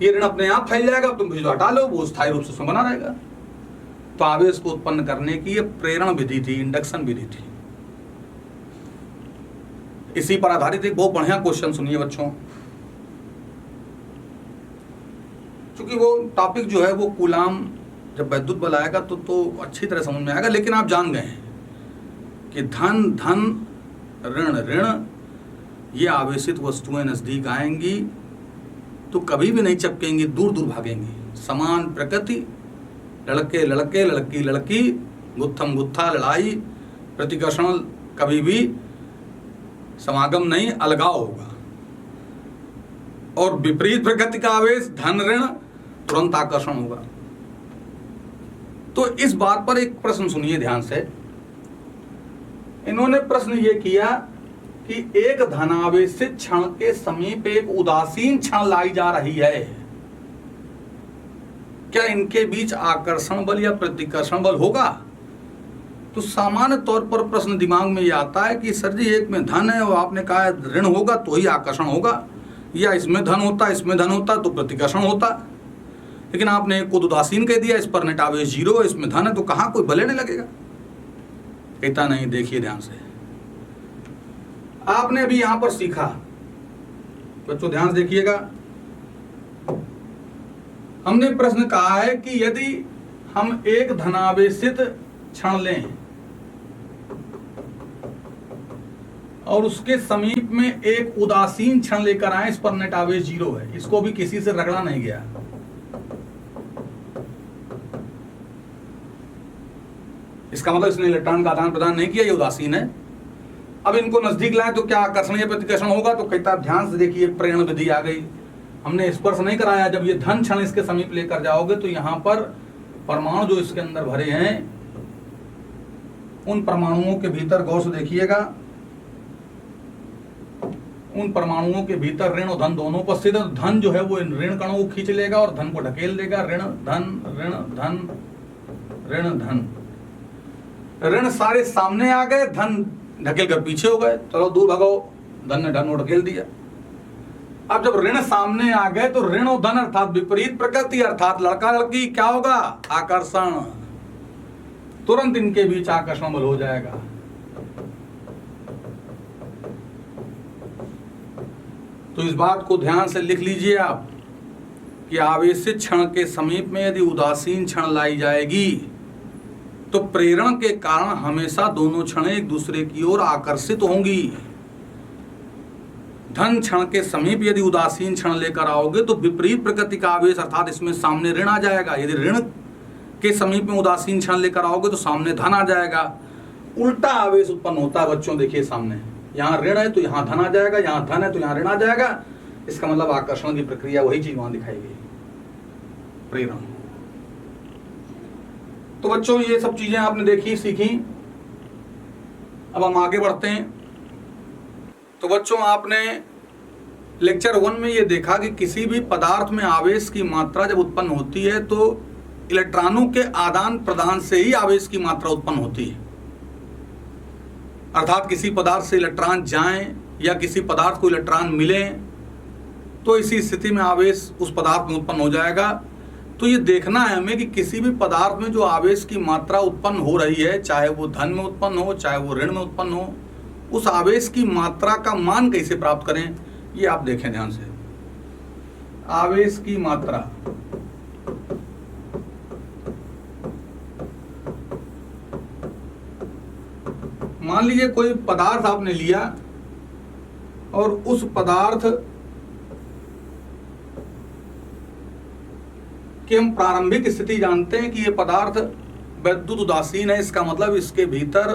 ये ऋण अपने आप फैल जाएगा, तुम जो हटा लो वो स्थायी रूप से उसमें बना रहेगा। तो आवेश को उत्पन्न करने की ये प्रेरण विधि थी, इंडक्शन विधि थी। इसी पर आधारित एक बहुत बढ़िया क्वेश्चन सुनिए बच्चों, क्योंकि वो टॉपिक जो है वो कूलाम जब वैद्युत बल आएगा तो अच्छी तरह समझ में आएगा। लेकिन आप जान गए हैं कि धन धन ऋण ऋण ये आवेशित वस्तुएं नजदीक आएंगी तो कभी भी नहीं चिपकेंगी, दूर दूर भागेंगी। समान प्रकृति, लड़के लड़के, लड़की लड़की, गुत्थम गुत्था लड़ाई, प्रतिकर्षण कभी भी समागम नहीं, अलगाव होगा। और विपरीत प्रकृति का आवेश धन ऋण तुरंत आकर्षण होगा। तो इस बात पर एक प्रश्न सुनिए ध्यान से। इन्होंने प्रश्न ये किया कि एक धनावेशित क्षण के समीप एक उदासीन क्षण लाई जा रही है, क्या इनके बीच आकर्षण बल या प्रतिकर्षण बल होगा? तो सामान्य तौर पर प्रश्न दिमाग में ये आता है कि सर जी एक में धन है और आपने कहा ऋण होगा तो ही आकर्षण होगा, या इसमें धन होता इसमें धन होता तो प्रतिकर्षण होता। लेकिन आपने एक को उदासीन कह दिया, इस पर नेट आवेश 0 है, इसमें धन है, तो कहाँ कोई बल नहीं लगेगा? कहता नहीं। देखिए ध्यान से, आपने अभी यहां पर सीखा, बच्चों ध्यान से देखिएगा। हमने प्रश्न कहा है कि यदि हम एक धनावेशित क्षण लें और उसके समीप में एक उदासीन क्षण लेकर आए, इस पर नेट आवेश 0 है, इसको भी किसी से रगड़ा नहीं गया, इसका मतलब इसने इलेक्ट्रॉन का आदान प्रदान नहीं किया, ये उदासीन है। अब इनको नजदीक लाए तो क्या आकर्षण या प्रतिकर्षण होगा? तो कहता ध्यान से देखिए, प्रेरण विधि आ गई। हमने स्पर्श नहीं कराया, जब ये धन क्षण इसके समीप लेकर जाओगे तो यहां पर परमाणु जो इसके अंदर भरे हैं उन परमाणुओं के भीतर गौर से देखिएगा, उन परमाणुओं के भीतर ऋण और धन दोनों उपस्थित है। धन जो है वो इन ऋण कणों को खींच लेगा और धन को ढकेल देगा। ऋण धन ऋण धन ऋण धन, ऋण सारे सामने आ गए, धन ढकेल कर पीछे हो गए, चलो दूर भगाओ, धन ने धन को ढकेल दिया। अब जब ऋण सामने आ गए तो ऋण और धन अर्थात विपरीत प्रकृति अर्थात लड़का लड़की, क्या होगा? आकर्षण। तुरंत इनके बीच आकर्षण बल हो जाएगा। तो इस बात को ध्यान से लिख लीजिए आप कि आवेशित क्षण के समीप में यदि उदासीन क्षण लाई जाएगी तो प्रेरण के कारण हमेशा दोनों क्षण एक दूसरे की ओर आकर्षित होंगी। धन क्षण के समीप यदि उदासीन क्षण लेकर आओगे तो विपरीत प्रकृति का आवेश अर्थात इसमें सामने ऋण आ जाएगा। यदि ऋण के समीप में उदासीन क्षण लेकर आओगे तो सामने धन आ जाएगा। उल्टा आवेश उत्पन्न होता है बच्चों, देखिए सामने, यहाँ ऋण है तो यहाँ धन आ जाएगा, यहाँ धन है तो यहाँ ऋण आ जाएगा। इसका मतलब आकर्षण की प्रक्रिया वही चीज वहां दिखाई गई, प्रेरण। तो बच्चों ये सब चीजें आपने देखी सीखी। अब हम आगे बढ़ते हैं। तो बच्चों आपने लेक्चर 1 में ये देखा कि किसी भी पदार्थ में आवेश की मात्रा जब उत्पन्न होती है तो इलेक्ट्रॉनों के आदान प्रदान से ही आवेश की मात्रा उत्पन्न होती है। अर्थात किसी पदार्थ से इलेक्ट्रॉन जाएं या किसी पदार्थ को इलेक्ट्रॉन मिलें तो इसी स्थिति में आवेश उस पदार्थ में उत्पन्न हो जाएगा। तो ये देखना है हमें कि किसी भी पदार्थ में जो आवेश की मात्रा उत्पन्न हो रही है, चाहे वो धन में उत्पन्न हो चाहे वो ऋण में उत्पन्न हो, उस आवेश की मात्रा का मान कैसे प्राप्त करें, ये आप देखें ध्यान से। आवेश की मात्रा, मान लीजिए कोई पदार्थ आपने लिया और उस पदार्थ कि हम प्रारंभिक स्थिति जानते हैं कि यह पदार्थ विद्युत उदासीन है। इसका मतलब इसके भीतर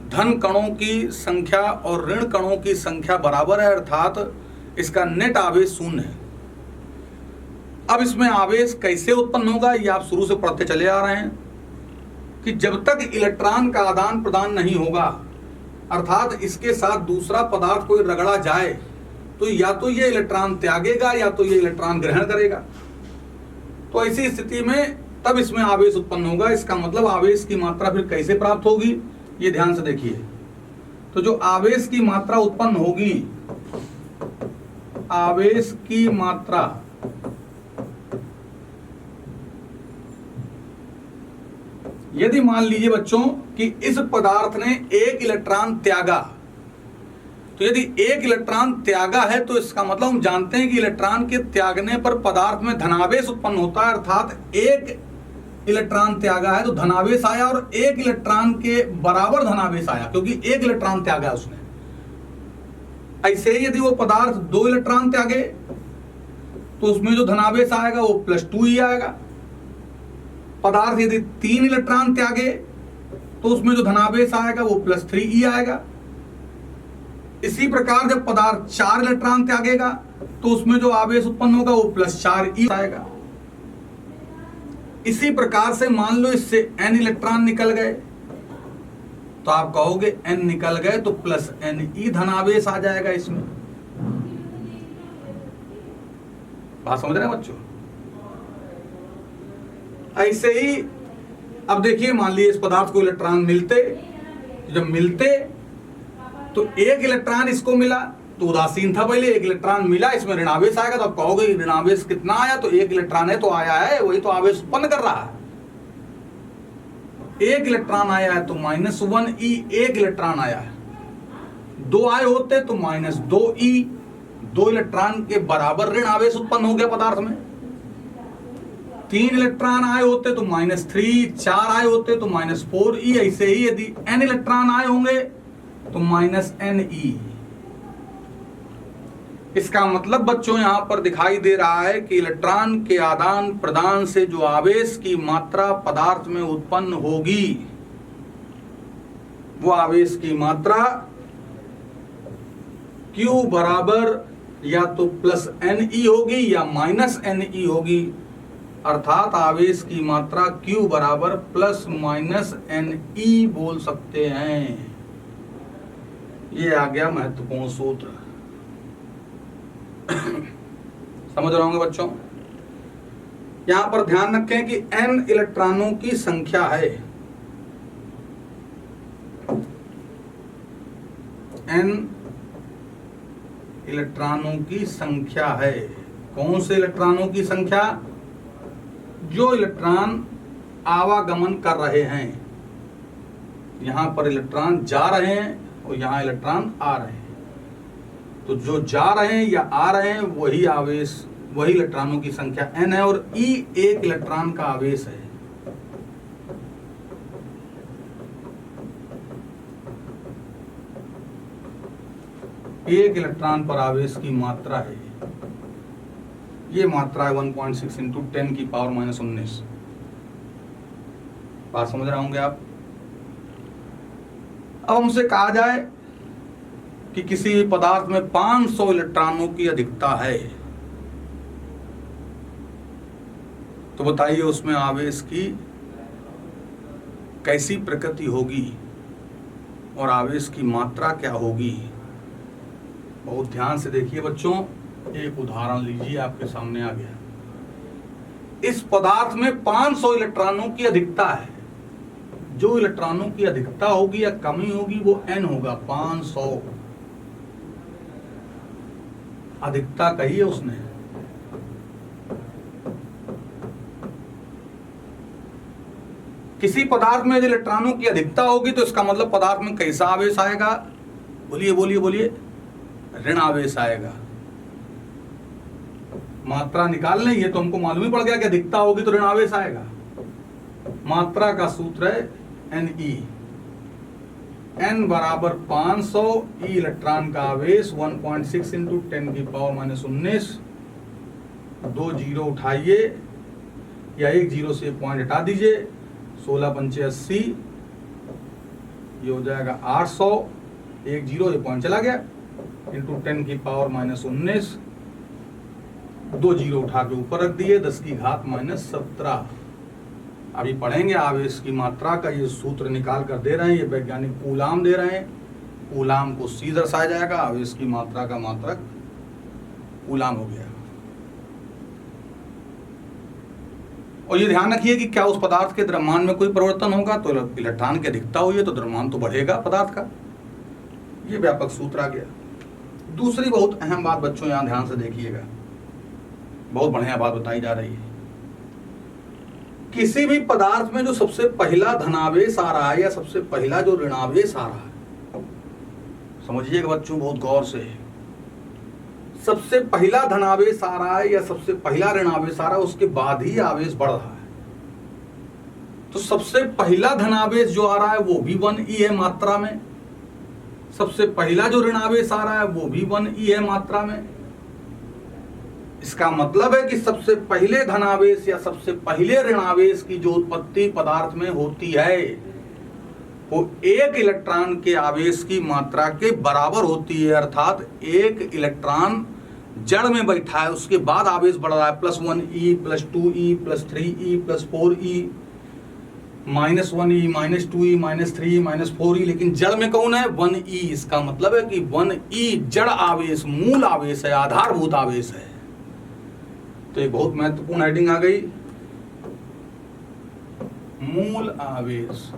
धन कणों की संख्या और ऋण कणों की संख्या बराबर है, अर्थात इसका नेट आवेश शून्य है। अब इसमें आवेश कैसे उत्पन्न होगा ये आप शुरू से पढ़ते चले आ रहे हैं कि जब तक इलेक्ट्रॉन का आदान प्रदान नहीं होगा, अर्थात इसके साथ दूसरा पदार्थ कोई रगड़ा जाए तो या तो ये इलेक्ट्रॉन त्यागेगा या तो ये इलेक्ट्रॉन ग्रहण करेगा। तो ऐसी स्थिति में तब इसमें आवेश उत्पन्न होगा। इसका मतलब आवेश की मात्रा फिर कैसे प्राप्त होगी ये ध्यान से देखिए। तो जो आवेश की मात्रा उत्पन्न होगी, आवेश की मात्रा यदि मान लीजिए बच्चों कि इस पदार्थ ने एक इलेक्ट्रॉन त्यागा, तो यदि एक इलेक्ट्रॉन त्यागा है तो इसका मतलब हम जानते हैं कि इलेक्ट्रॉन के त्यागने पर पदार्थ में धनावेश उत्पन्न होता है। अर्थात एक इलेक्ट्रॉन त्यागा है तो धनावेश आया और एक इलेक्ट्रॉन के बराबर धनावेश आया क्योंकि एक इलेक्ट्रॉन त्यागा उसने। ऐसे ही यदि वो पदार्थ 2 इलेक्ट्रॉन त्यागे तो उसमें जो धनावेश आएगा वो +2 ही आएगा। पदार्थ यदि 3 इलेक्ट्रॉन त्यागे तो उसमें जो धनावेश आएगा वो +3 ही आएगा। इसी प्रकार जब पदार्थ 4 इलेक्ट्रॉन त्यागेगा तो उसमें जो आवेश उत्पन्न होगा वो +4 ही आएगा। इसी प्रकार से मान लो इससे n इलेक्ट्रॉन निकल गए तो आप कहोगे n निकल गए तो +ne धनावेश आ जाएगा इसमें। बात समझ रहे हैं बच्चों? ऐसे ही अब देखिए, मान लीजिए इस पदार्थ को इलेक्ट्रॉन मिलते, जब मिलते तो एक इलेक्ट्रॉन इसको मिला तो उदासीन था पहले, एक इलेक्ट्रॉन मिला इसमें ऋणावेश आएगा तो आप कहोगे ऋणावेश कितना आया, तो एक इलेक्ट्रॉन है तो आया है, वही तो आवेश उत्पन्न कर रहा है। एक इलेक्ट्रॉन आया है तो -1e एक इलेक्ट्रॉन आया है। 2 आए होते तो -2e, 2 इलेक्ट्रॉन के बराबर ऋण आवेश उत्पन्न हो गया पदार्थ में। 3 इलेक्ट्रॉन आए होते तो -3, 4 आए होते तो -4e। ऐसे ही यदि n इलेक्ट्रॉन आए होंगे तो -ne। इसका मतलब बच्चों यहां पर दिखाई दे रहा है कि इलेक्ट्रॉन के आदान प्रदान से जो आवेश की मात्रा पदार्थ में उत्पन्न होगी वो आवेश की मात्रा Q बराबर या तो +ne होगी या -ne होगी। अर्थात आवेश की मात्रा Q बराबर ±ne बोल सकते हैं। ये आ गया महत्वपूर्ण सूत्र। समझ रहे होंगे बच्चों? यहां पर ध्यान रखें कि n इलेक्ट्रॉनों की संख्या है, n इलेक्ट्रॉनों की संख्या है। कौन से इलेक्ट्रॉनों की संख्या? जो इलेक्ट्रॉन आवागमन कर रहे हैं। यहां पर इलेक्ट्रॉन जा रहे हैं और यहां इलेक्ट्रॉन आ रहे हैं, तो जो जा रहे हैं या आ रहे हैं वही आवेश, वही इलेक्ट्रॉनों की संख्या n है और e एक इलेक्ट्रॉन का आवेश है। एक इलेक्ट्रॉन पर आवेश की मात्रा है, ये मात्रा है 1.6 × 10⁻⁻19। बात समझ रहे होंगे आप? अब हमसे कहा जाए कि किसी पदार्थ में 500 इलेक्ट्रॉनों की अधिकता है, तो बताइए उसमें आवेश की कैसी प्रकृति होगी और आवेश की मात्रा क्या होगी। बहुत ध्यान से देखिए बच्चों, एक उदाहरण लीजिए, आपके सामने आ गया। इस पदार्थ में 500 इलेक्ट्रॉनों की अधिकता है। जो इलेक्ट्रॉनों की अधिकता होगी या कमी होगी वो n होगा। 500 अधिकता कही है उसने। किसी पदार्थ में यदि इलेक्ट्रॉनों की अधिकता होगी तो इसका मतलब पदार्थ में कैसा आवेश आएगा? बोलिए बोलिए बोलिए। ऋण आवेश आएगा। मात्रा निकाल लें, ये तो हमको मालूम ही पड़ गया कि अधिकता होगी तो ऋण आवेश आएगा। मात्रा का सूत्र है Ne। n बराबर 500, ई इलेक्ट्रॉन का आवेश 1.6 इंटू 10 की पावर -19। 2 जीरो उठाइए या 1 जीरो से पॉइंट हटा दीजिए। 16 पंचे 80, ये हो जाएगा 800। 1 जीरो, ये पॉइंट चला गया, इंटू 10 की पावर -19। 2 जीरो उठा के ऊपर रख दिए, 10 की घात -17। अभी पढ़ेंगे आवेश की मात्रा का ये सूत्र निकाल कर दे रहे हैं, ये वैज्ञानिक कूलाम दे रहे हैं। कूलाम को सी दर्शाया जाएगा, आवेश की मात्रा का मात्रक कूलाम हो गया। और ये ध्यान रखिए कि क्या उस पदार्थ के द्रव्यमान में कोई परिवर्तन होगा तो इलेक्ट्रॉन की अधिकता हुई है तो द्रव्यमान तो बढ़ेगा पदार्थ का। ये व्यापक सूत्र आ गया। दूसरी बहुत अहम बात बच्चों यहां ध्यान से देखिएगा, बहुत बढ़िया बात बताई जा रही है। किसी भी पदार्थ में जो सबसे पहला धनावेश आ रहा है या सबसे पहला जो ऋणावेश आ रहा है, समझिएगा बच्चों बहुत गौर से, सबसे पहला धनावेश आ रहा है या सबसे पहला ऋणावेश आ रहा है, उसके बाद ही आवेश बढ़ रहा है। तो सबसे पहला धनावेश जो आ रहा है वो भी 1e है मात्रा में, सबसे पहला जो ऋणावेश आ रहा है वो भी 1e है मात्रा में। इसका मतलब है कि सबसे पहले धनावेश या सबसे पहले ऋणावेश की जो उत्पत्ति पदार्थ में होती है वो 1 इलेक्ट्रॉन के आवेश की मात्रा के बराबर होती है। अर्थात 1 इलेक्ट्रॉन जड़ में बैठा है, उसके बाद आवेश बढ़ रहा है, +1e, +2e, +3e, +4e, -1e, -2e, -3e, -4e, लेकिन जड़ में कौन है? 1e। इसका मतलब है कि 1e जड़ आवेश, मूल आवेश है, आधारभूत आवेश है। तो एक बहुत महत्वपूर्ण हेडिंग आ गई, मूल आवेश।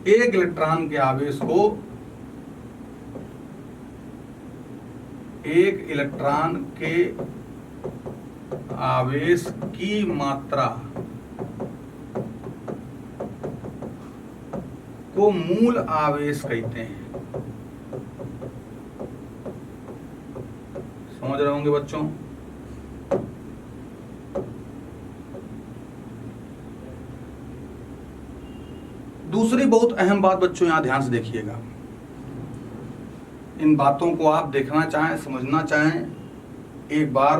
एक इलेक्ट्रॉन के आवेश को, एक इलेक्ट्रॉन के आवेश की मात्रा को मूल आवेश कहते हैं। समझ रहे होंगे बच्चों? दूसरी बहुत अहम बात बच्चों यहां ध्यान से देखिएगा, इन बातों को आप देखना चाहें, समझना चाहें, एक बार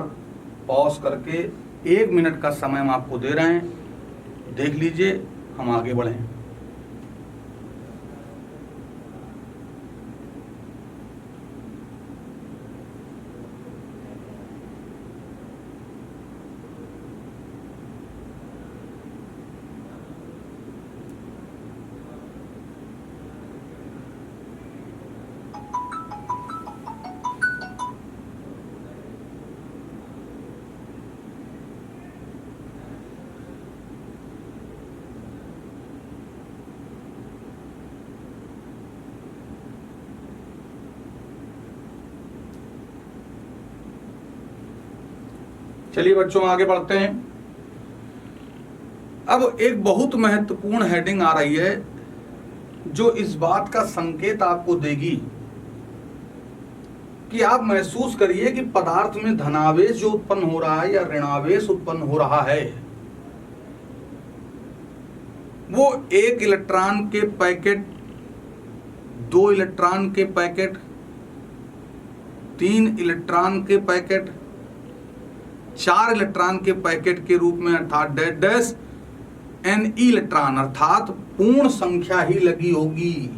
पॉज करके 1 मिनट का समय हम आपको दे रहे हैं, देख लीजिए, हम आगे बढ़ें। चलिए बच्चों आगे बढ़ते हैं। अब एक बहुत महत्वपूर्ण हेडिंग आ रही है जो इस बात का संकेत आपको देगी कि आप महसूस करिए कि पदार्थ में धनावेश जो उत्पन्न हो रहा है या ऋणावेश उत्पन्न हो रहा है वो 1 इलेक्ट्रॉन के पैकेट, 2 इलेक्ट्रॉन के पैकेट, 3 इलेक्ट्रॉन के पैकेट, 4 इलेक्ट्रॉन के पैकेट के रूप में, अर्थात डैश N इलेक्ट्रॉन, अर्थात पूर्ण संख्या ही लगी होगी,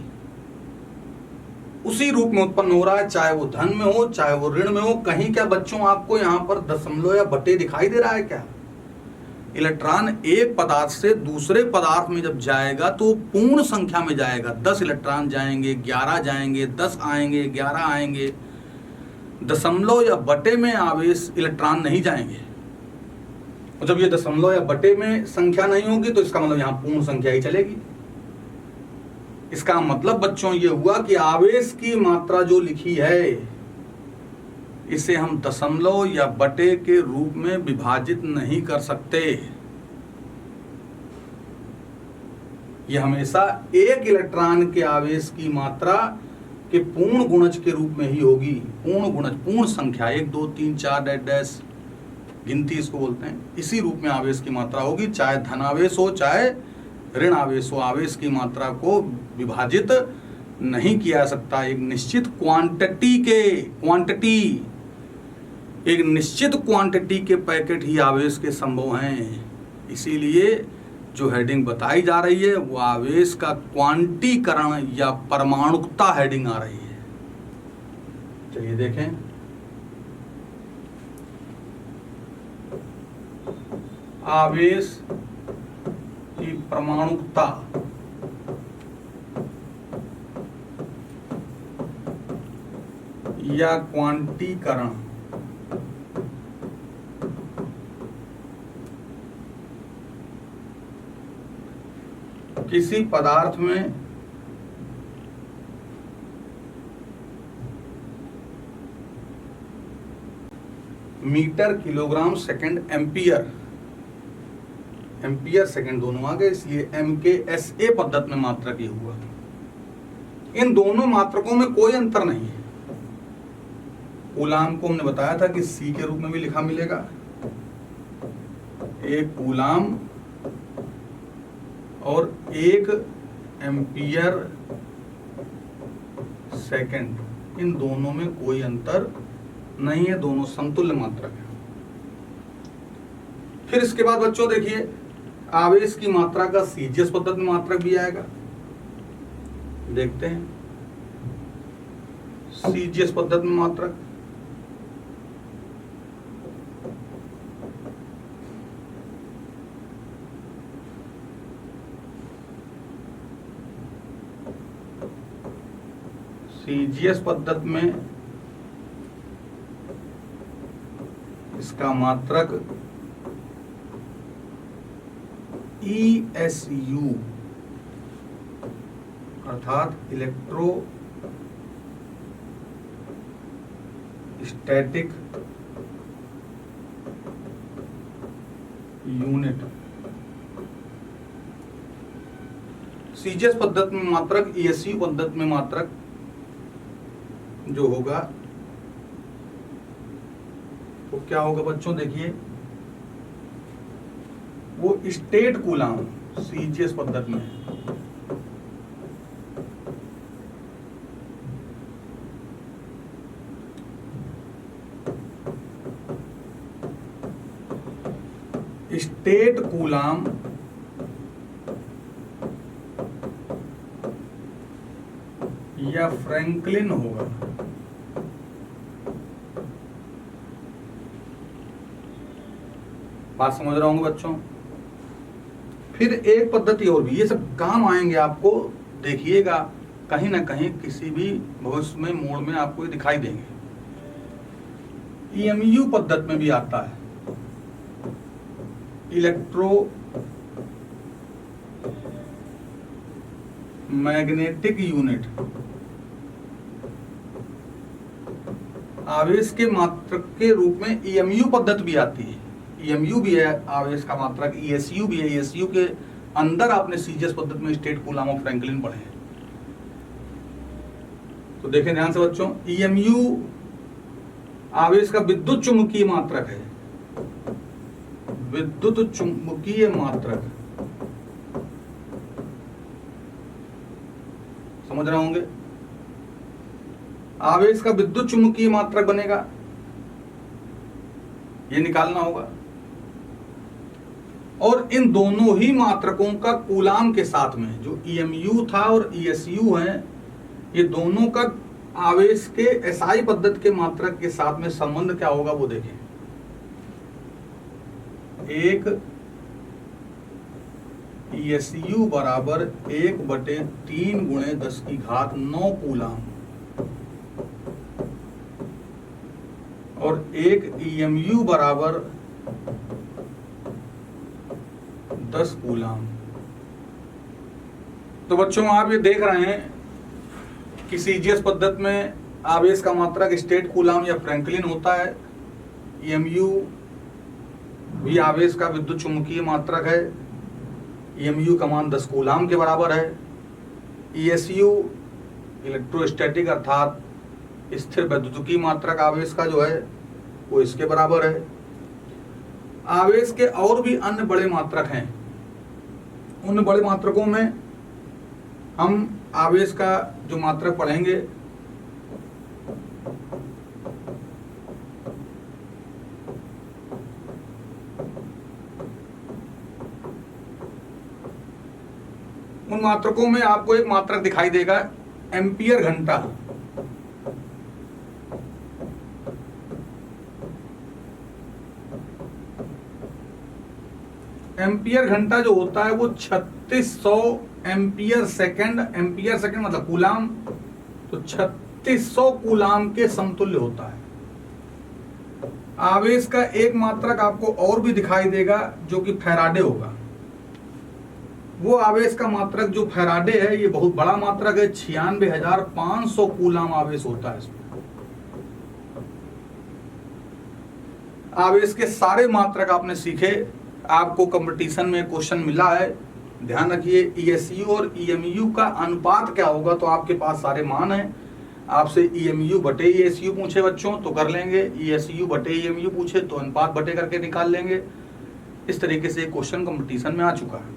उसी रूप में उत्पन्न हो रहा है, चाहे वो धन में हो चाहे वो ऋण में हो। कहीं क्या बच्चों आपको यहां पर दशमलव या बटे दिखाई दे रहा है क्या? इलेक्ट्रॉन एक पदार्थ से दूसरे पदार्थ में जब जाएगा तो पूर्ण संख्या में जाएगा। 10 इलेक्ट्रॉन जाएंगे, 11 जाएंगे, 10 आएंगे, 11 आएंगे। दशमलव या बटे में आवेश इलेक्ट्रॉन नहीं जाएंगे। और जब ये दशमलव या बटे में संख्या नहीं होगी तो इसका मतलब यहाँ पूर्ण संख्या ही चलेगी। इसका मतलब बच्चों ये हुआ कि आवेश की मात्रा जो लिखी है इसे हम दशमलव या बटे के रूप में विभाजित नहीं कर सकते। यह हमेशा एक इलेक्ट्रॉन के आवेश की मात्रा के पूर्ण गुणज के रूप में ही होगी। पूर्ण गुणज, पूर्ण संख्या 1 2 3 4 डैश डैश गिनती इसको बोलते हैं। इसी रूप में आवेश की मात्रा होगी, चाहे धनावेश हो चाहे ऋण आवेश हो। आवेश की मात्रा को विभाजित नहीं किया जा सकता। एक निश्चित क्वांटिटी के पैकेट ही आवेश के संभव हैं। इसीलिए जो हेडिंग बताई जा रही है वो आवेश का क्वांटीकरण या परमाणुकता हेडिंग आ रही है। चलिए देखें, आवेश की परमाणुकता या क्वांटीकरण किसी पदार्थ में metre, kilogram, second, ampere second दोनों आ गए, इसलिए MKSA पद्धति में मात्रक ये हुआ। इन दोनों मात्रकों में कोई अंतर नहीं है। कूलाम को हमने बताया था कि C के रूप में भी लिखा मिलेगा। एक कूलाम और 1 एम्पियर सेकंड, इन दोनों में कोई अंतर नहीं है, दोनों समतुल्य मात्रक है। फिर इसके बाद बच्चों देखिए, आवेश की मात्रा का सीजीएस पद्धति में मात्रक भी आएगा। देखते हैं सीजीएस पद्धति में मात्रक। सीजीएस पद्धति में इसका मात्रक ESU अर्थात इलेक्ट्रोस्टैटिक यूनिट। सीजीएस पद्धति में मात्रक, ESU पद्धति में मात्रक जो होगा वो क्या होगा बच्चों, देखिए वो स्टेट कूलाम सीजीएस पद्धति में स्टेट कूलाम या फ्रैंकलिन होगा। बात समझ रहे होंगे बच्चों। फिर एक पद्धति और भी, ये सब काम आएंगे आपको, देखिएगा कहीं ना कहीं किसी भी भविष्य में मोड़ में आपको ये दिखाई देंगे। EMU पद्धति में भी आता है, इलेक्ट्रो मैग्नेटिक यूनिट। आवेश के मात्रक के रूप में EMU पद्धति भी आती है। EMU भी है आवेश का मात्रक, ESU भी है। ESU के अंदर आपने सीजीएस पद्धति में स्टेट कूलाम और फ्रैंकलिन पढ़े हैं। तो देखें ध्यान से बच्चों, EMU आवेश का विद्युत चुम्बकीय मात्रक है। विद्युत चुम्बकीय मात्रक समझ रहे होंगे। आवेश का विद्युत चुम्बकीय मात्रक बनेगा, ये निकालना होगा। और इन दोनों ही मात्रकों का कूलाम के साथ में, जो EMU था और ESU है, ये दोनों का आवेश के SI पद्धति के मात्रक के साथ में संबंध क्या होगा वो देखें। 1 ESU बराबर 1/3 गुणे 10⁻9 कूलाम और एक EMU बराबर 10 कूलाम। तो बच्चों आप ये देख रहे हैं कि CGS पद्धति में आवेश का मात्रक स्टेट कूलाम या फ्रैंकलिन होता है। EMU भी आवेश का विद्युत चुंबकीय मात्रक है। EMU का मान 10 कूलाम के बराबर है। ESU इलेक्ट्रोस्टैटिक अर्थात स्थिर वैद्युतिकीय मात्रक आवेश का जो है वो इसके बराबर है। आवेश के और भी अन्य बड़े मात्रक हैं। उन बड़े मात्रकों में हम आवेश का जो मात्रक पढ़ेंगे उन मात्रकों में आपको एक मात्रक दिखाई देगा एम्पियर घंटा। एम्पियर घंटा जो होता है वो 3600 एम्पियर सेकंड मतलब कूलाम, तो 3600 कूलाम के समतुल्य होता है। आवेश का एक मात्रक आपको और भी दिखाई देगा जो कि फैराडे होगा। वो आवेश का मात्रक जो फैराडे है ये बहुत बड़ा मात्रक है। 96,500 कूलाम आवेश होता है इसमें। आवेश के सारे मात्रक आपने सीखे। आपको कंपटीशन में क्वेश्चन मिला है, ध्यान रखिए ESU और EMU का अनुपात क्या होगा। तो आपके पास सारे मान हैं। आपसे EMU बटे ESU पूछे बच्चों तो कर लेंगे, ESU बटे EMU पूछे तो अनुपात बटे करके निकाल लेंगे। इस तरीके से क्वेश्चन कंपटीशन में आ चुका है।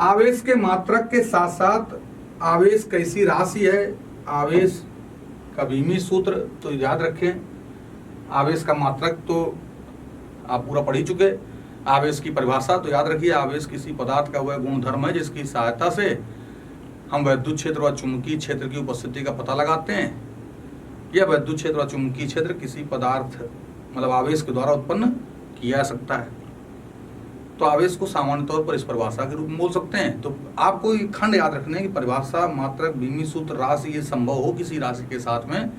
आवेश के मात्रक के साथ साथ आवेश कैसी राशि है, आवेश का बीमी सूत्र तो याद रखें। आवेश का मात्रक तो आप पूरा पढ़ ही चुके। आवेश की परिभाषा तो याद रखिए, आवेश किसी पदार्थ का वह गुणधर्म है जिसकी सहायता से हम विद्युत क्षेत्र व चुंबकीय क्षेत्र की उपस्थिति का पता लगाते हैं। यह विद्युत क्षेत्र व चुंबकीय क्षेत्र किसी पदार्थ मतलब आवेश के द्वारा उत्पन्न किया जा सकता है। तो आवेश को सामान्य तौर पर इस परिभाषा के रूप में बोल सकते हैं। तो आपको ये खंड याद रखने की परिभाषा, मात्रक, बीमी सूत्र, राशि, ये संभव हो किसी राशि के साथ में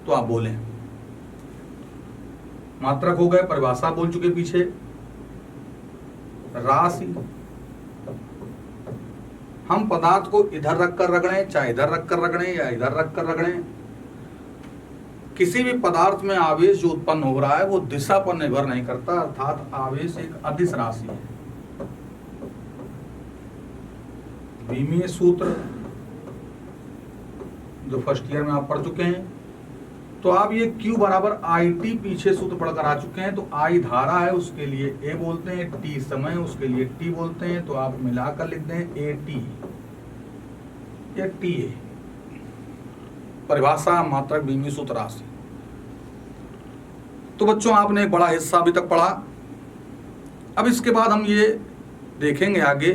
तो आप बोलें। मात्रक हो गए, परिभाषा बोल चुके पीछे, राशि हम पदार्थ को इधर रखकर रगड़ें, चाहे इधर रखकर रगड़ें या इधर रखकर रगड़ें, किसी भी पदार्थ में आवेश जो उत्पन्न हो रहा है वो दिशा पर निर्भर नहीं करता, अर्थात आवेश एक अदिश राशि है। बीमीय सूत्र जो फर्स्ट ईयर में आप पढ़ चुके हैं। तो आप ये Q बराबर IT पीछे सूत्र पढ़कर आ चुके हैं। तो I धारा है उसके लिए A बोलते हैं, T समय उसके लिए T बोलते हैं। तो आप मिलाकर लिख दें AT या TA। परिभाषा, मात्रक, बीमी सूत्र, राशि। तो बच्चों आपने एक बड़ा हिस्सा अभी तक पढ़ा। अब इसके बाद हम ये देखेंगे आगे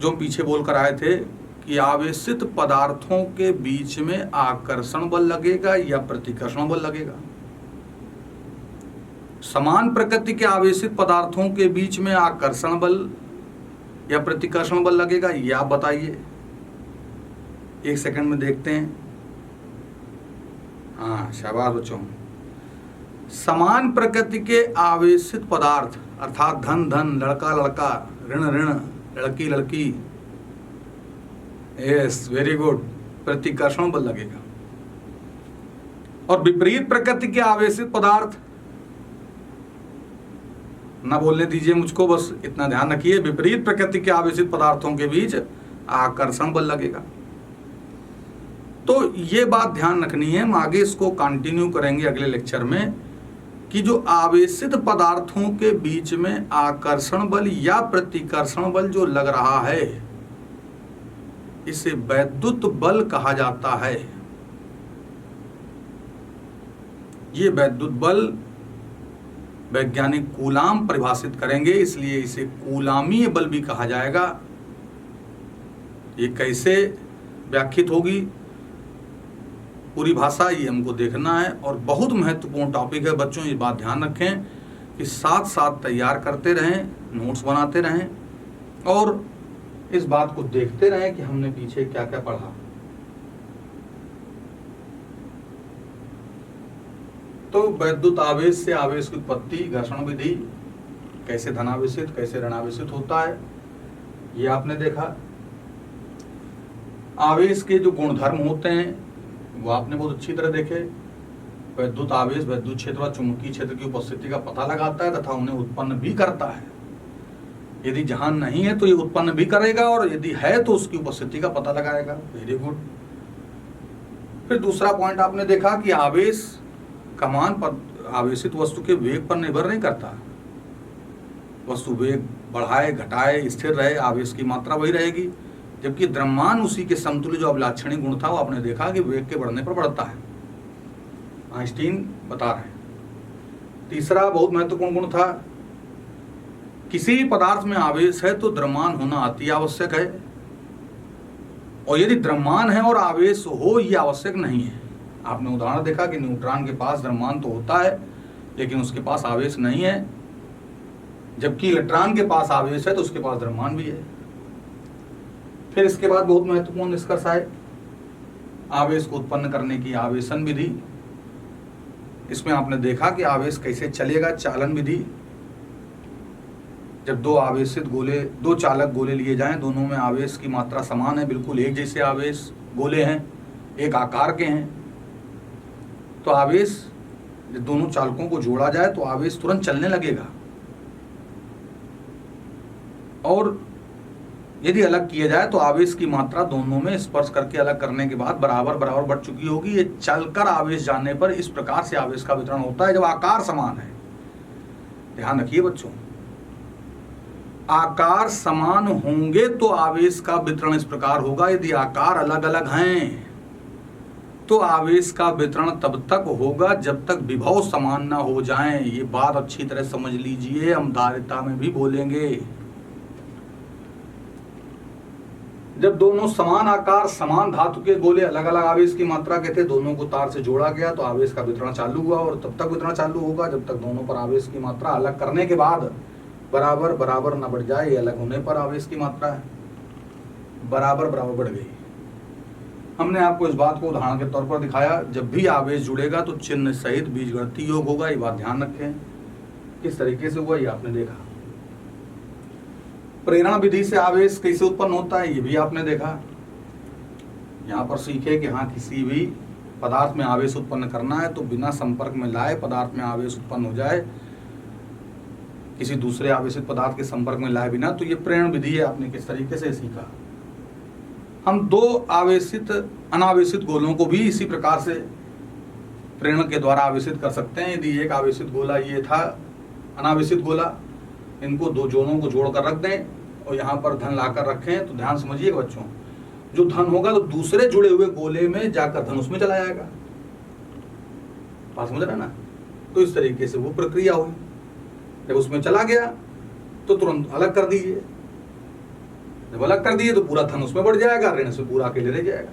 जो हम पीछे बोलकर आए थे कि आवेशित पदार्थों के बीच में आकर्षण बल लगेगा या प्रतिकर्षण बल लगेगा। समान प्रकृति के आवेशित पदार्थों के बीच में आकर्षण बल या प्रतिकर्षण बल लगेगा, या आप बताइए। एक सेकंड में देखते हैं। हाँ, शाबाश बच्चों। समान प्रकृति के आवेशित पदार्थ अर्थात धन धन, लड़का लड़का, ऋण ऋण, लड़की लड़की, यस वेरी गुड, प्रतिकर्षण बल लगेगा। और विपरीत प्रकृति के आवेशित पदार्थ, ना बोलने दीजिए मुझको, बस इतना ध्यान रखिए, विपरीत प्रकृति के आवेशित पदार्थों के बीच आकर्षण बल लगेगा। तो ये बात ध्यान रखनी है। हम आगे इसको कंटिन्यू करेंगे अगले लेक्चर में कि जो आवेशित पदार्थों के बीच में आकर्षण बल या प्रतिकर्षण बल जो लग रहा है इसे वैद्युत बल कहा जाता है। ये वैद्युत बल वैज्ञानिक कूलाम परिभाषित करेंगे, इसलिए इसे कूलामीय बल भी कहा जाएगा। ये कैसे व्याख्यित होगी पूरी भाषा, ये हमको देखना है। और बहुत महत्वपूर्ण टॉपिक है बच्चों, ये बात ध्यान रखें कि साथ साथ तैयार करते रहें। नोट्स बनाते रहें और इस बात को देखते रहें कि हमने पीछे क्या क्या पढ़ा। तो वैद्युत आवेश से आवेश की उत्पत्ति, घर्षण विधि, कैसे धनावेशित कैसे ऋणावेशित होता है, ये आपने देखा। आवेश के जो गुणधर्म होते हैं वो आपने बहुत अच्छी तरह देखे। वैद्युत आवेश वैद्युत क्षेत्र व चुंबकीय क्षेत्र की उपस्थिति का पता लगाता है तथा उन्हें उत्पन्न भी करता है। यदि जहां नहीं है तो ये उत्पन्न भी करेगा और यदि है तो उसकी उपस्थिति का पता लगाएगा। Very good. फिर दूसरा पॉइंट आपने देखा कि आवेश का मान आवेशित वस्तु के वेग पर निर्भर नहीं करता। वस्तु वेग बढ़ाए घटाए स्थिर रहे, आवेश की मात्रा वही रहेगी, जबकि द्रव्यमान उसी के समतुल्य जो अभिलाक्षणिक गुण था वो आपने देखा कि वेग के बढ़ने पर बढ़ता है। आइंस्टीन बता रहे हैं। तीसरा बहुत महत्वपूर्ण गुण था, किसी भी पदार्थ में आवेश है तो द्रव्यमान होना अति आवश्यक है, और यदि द्रव्यमान है और आवेश हो ये आवश्यक नहीं है। आपने उदाहरण देखा कि न्यूट्रॉन के पास द्रव्यमान तो होता है लेकिन उसके पास आवेश नहीं है, जबकि इलेक्ट्रॉन के पास आवेश है तो उसके पास द्रव्यमान भी है। फिर इसके बाद बहुत महत्वपूर्ण निष्कर्ष आए, आवेश को उत्पन्न करने की आवेशन विधि। इसमें आपने देखा कि आवेश कैसे चलेगा, चालन विधि। जब दो चालक गोले लिए जाएं, दोनों में आवेश की मात्रा समान है, बिल्कुल एक जैसे आवेश गोले हैं, एक आकार के हैं, तो आवेश जब दोनों चालकों को जोड़ा जाए तो आवेश तुरंत चलने लगेगा। और यदि अलग किया जाए तो आवेश की मात्रा दोनों में स्पर्श करके अलग करने के बाद बराबर बराबर बढ़ चुकी होगी। ये चलकर आवेश जाने पर इस प्रकार से आवेश का वितरण होता है जब आकार समान है। ध्यान रखिए बच्चों, आकार समान होंगे तो आवेश का वितरण इस प्रकार होगा। यदि आकार अलग अलग हैं तो आवेश का वितरण तब तक होगा जब तक विभव समान ना हो जाएं। ये बात अच्छी तरह समझ लीजिए, हम धारिता में भी बोलेंगे। जब दोनों समान आकार समान धातु के गोले अलग अलग आवेश की मात्रा के थे, दोनों को तार से जोड़ा गया तो आवेश का वितरण चालू हुआ, और तब तक वितरण चालू होगा जब तक दोनों पर आवेश की मात्रा अलग करने के बाद बराबर बराबर न बढ़ जाए। अलग होने पर आवेश की मात्रा है बराबर बराबर बढ़ गई। हमने आपको इस बात को उदाहरण के तौर पर दिखाया। जब भी आवेश जुड़ेगा तो चिन्ह सहित बीजगणितीय योग होगा। ये बात ध्यान रखें। किस तरीके से हुआ ये आपने देखा। प्रेरण विधि से आवेश कैसे उत्पन्न होता है ये भी आपने देखा। यहाँ पर सीखे कि हाँ, किसी भी पदार्थ में आवेश उत्पन्न करना है तो बिना संपर्क में लाए पदार्थ में आवेश उत्पन्न हो जाए, किसी दूसरे आवेशित पदार्थ के संपर्क में लाए बिना, तो ये प्रेरण विधि है। आपने किस तरीके से सीखा। हम दो आवेशित अनावेशित गोलों को भी इसी प्रकार से प्रेरण के द्वारा आवेशित कर सकते हैं। यदि एक आवेशित गोला ये था अनावेशित गोला, इनको दो जोड़ों को जोड़कर रख दें और यहाँ पर धन लाकर रखें, तो ध्यान समझिएगा बच्चों, जो धन होगा तो दूसरे जुड़े हुए गोले में जाकर धन उसमें चला जाएगा। बात समझ रहे ना। तो इस तरीके से वो प्रक्रिया हुई। जब उसमें चला गया तो तुरंत अलग कर दीजिए। जब अलग कर दिए तो पूरा धन उसमें बढ़ जाएगा, ऋण से पूरा अकेले रह जाएगा।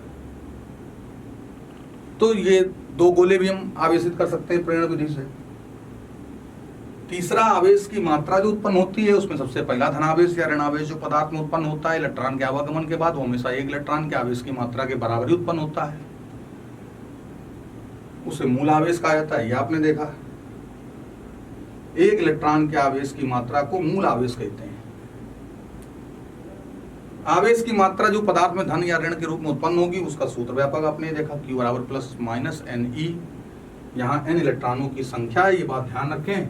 तो ये दो गोले भी हम आवेशित कर सकते हैं प्रेरण विधि से। तीसरा, आवेश की मात्रा जो उत्पन्न होती है उसमें सबसे पहला धनावेश या ऋणावेश जो पदार्थ में उत्पन्न होता है इलेक्ट्रॉन के आवागमन के बाद, वो हमेशा एक इलेक्ट्रॉन के आवेश की मात्रा के बराबर ही उत्पन्न होता है। उसे मूल आवेश कहा जाता है। ये आपने देखा। एक इलेक्ट्रॉन के आवेश की मात्रा को मूल आवेश कहते हैं। आवेश की मात्रा जो पदार्थ में धन या ऋण के रूप में उत्पन्न होगी उसका सूत्र व्यापक आपने देखा, Q बराबर प्लस माइनस NE। यहाँ N इलेक्ट्रॉनों की संख्या है। ये बात ध्यान रखें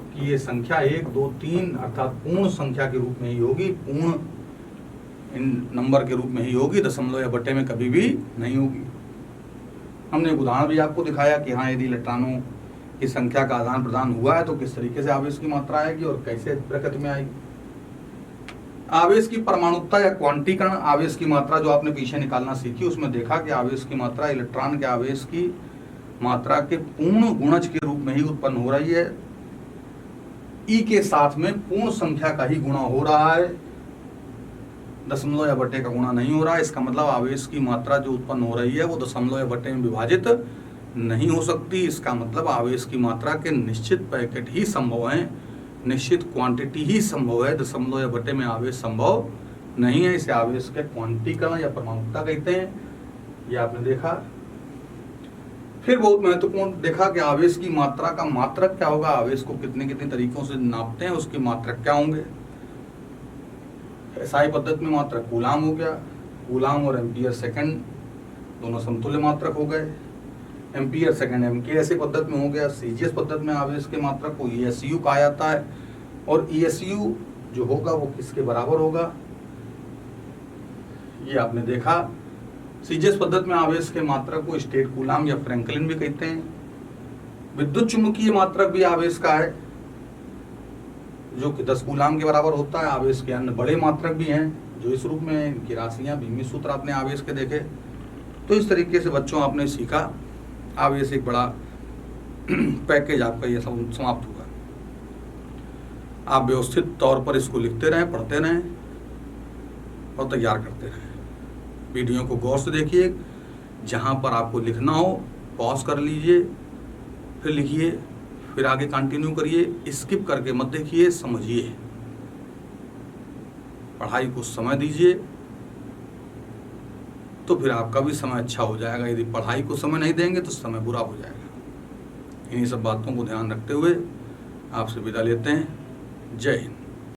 कि ये संख्या 1 2 3 अर्थात पूर्ण संख्या के रूप में ही होगी, पूर्ण इन नंबर के रूप में ही होगी, दशमलव या बटे में कभी भी नहीं होगी। हमने एक उदाहरण भी आपको दिखाया कि हाँ, यदि इलेक्ट्रॉनों की संख्या का आदान प्रदान हुआ है तो किस तरीके से आवेश की मात्रा आएगी और कैसे प्रकृति में आएगी। आवेश की परमाणुकता या क्वांटीकरण, आवेश की मात्रा जो आपने पीछे निकालना सीखी उसमें देखा कि आवेश की मात्रा इलेक्ट्रॉन के आवेश की मात्रा के पूर्ण गुणज के रूप में ही उत्पन्न हो रही है। ई के साथ में पूर्ण संख्या का ही गुणा हो रहा है, दशमलव या बटे का गुणा नहीं हो रहा है। इसका मतलब आवेश की मात्रा जो उत्पन्न हो रही है वो दशमलव या बटे में विभाजित नहीं हो सकती। इसका मतलब आवेश की मात्रा के निश्चित पैकेट ही संभव हैं निश्चित क्वांटिटी ही संभव है, दशमलव या बटे में आवेश संभव नहीं है। इसे आवेश के क्वांटीकरण या परमाणुता कहते हैं। ये आपने देखा। फिर बहुत महत्वपूर्ण देखा कि आवेश की मात्रा का मात्रक क्या होगा, आवेश को कितने कितने तरीकों से नापते हैं, उसके मात्रक क्या होंगे। एसआई पद्धति में मात्रक कूलाम हो गया, कूलाम और एम्पियर सेकंड दोनों समतुल्य मात्रक हो गए। एम्पियर सेकंड एमकेएस पद्धति में हो गया। सीजीएस पद्धति में आवेश के मात्रक को ईएसयू कहा जाता है, और ईएसयू जो होगा वो किसके बराबर होगा, ये आपने देखा। सीजीएस पद्धति में आवेश के मात्रक को स्टेट कूलाम या फ्रैंकलिन भी कहते हैं। विद्युत चुंबकीय मात्रक भी आवेश का है, जो कि 10 कूलाम के बराबर होता है। आवेश के अन्य बड़े मात्रक भी हैं जो इस रूप में, इनकी राशियां, बीमी सूत्र आपने आवेश के देखे। तो इस तरीके से बच्चों आपने सीखा। आवेश एक बड़ा पैकेज आपका ये समाप्त हुआ। आप व्यवस्थित तौर पर इसको लिखते रहें, पढ़ते रहें और तैयार करते रहें। वीडियो को गौर से देखिए, जहाँ पर आपको लिखना हो पॉज कर लीजिए, फिर लिखिए, फिर आगे कंटिन्यू करिए, स्किप करके मत देखिए, समझिए। पढ़ाई को समय दीजिए तो फिर आपका भी समय अच्छा हो जाएगा। यदि पढ़ाई को समय नहीं देंगे तो समय बुरा हो जाएगा। इन्हीं सब बातों को ध्यान रखते हुए आपसे विदा लेते हैं। जय हिंद।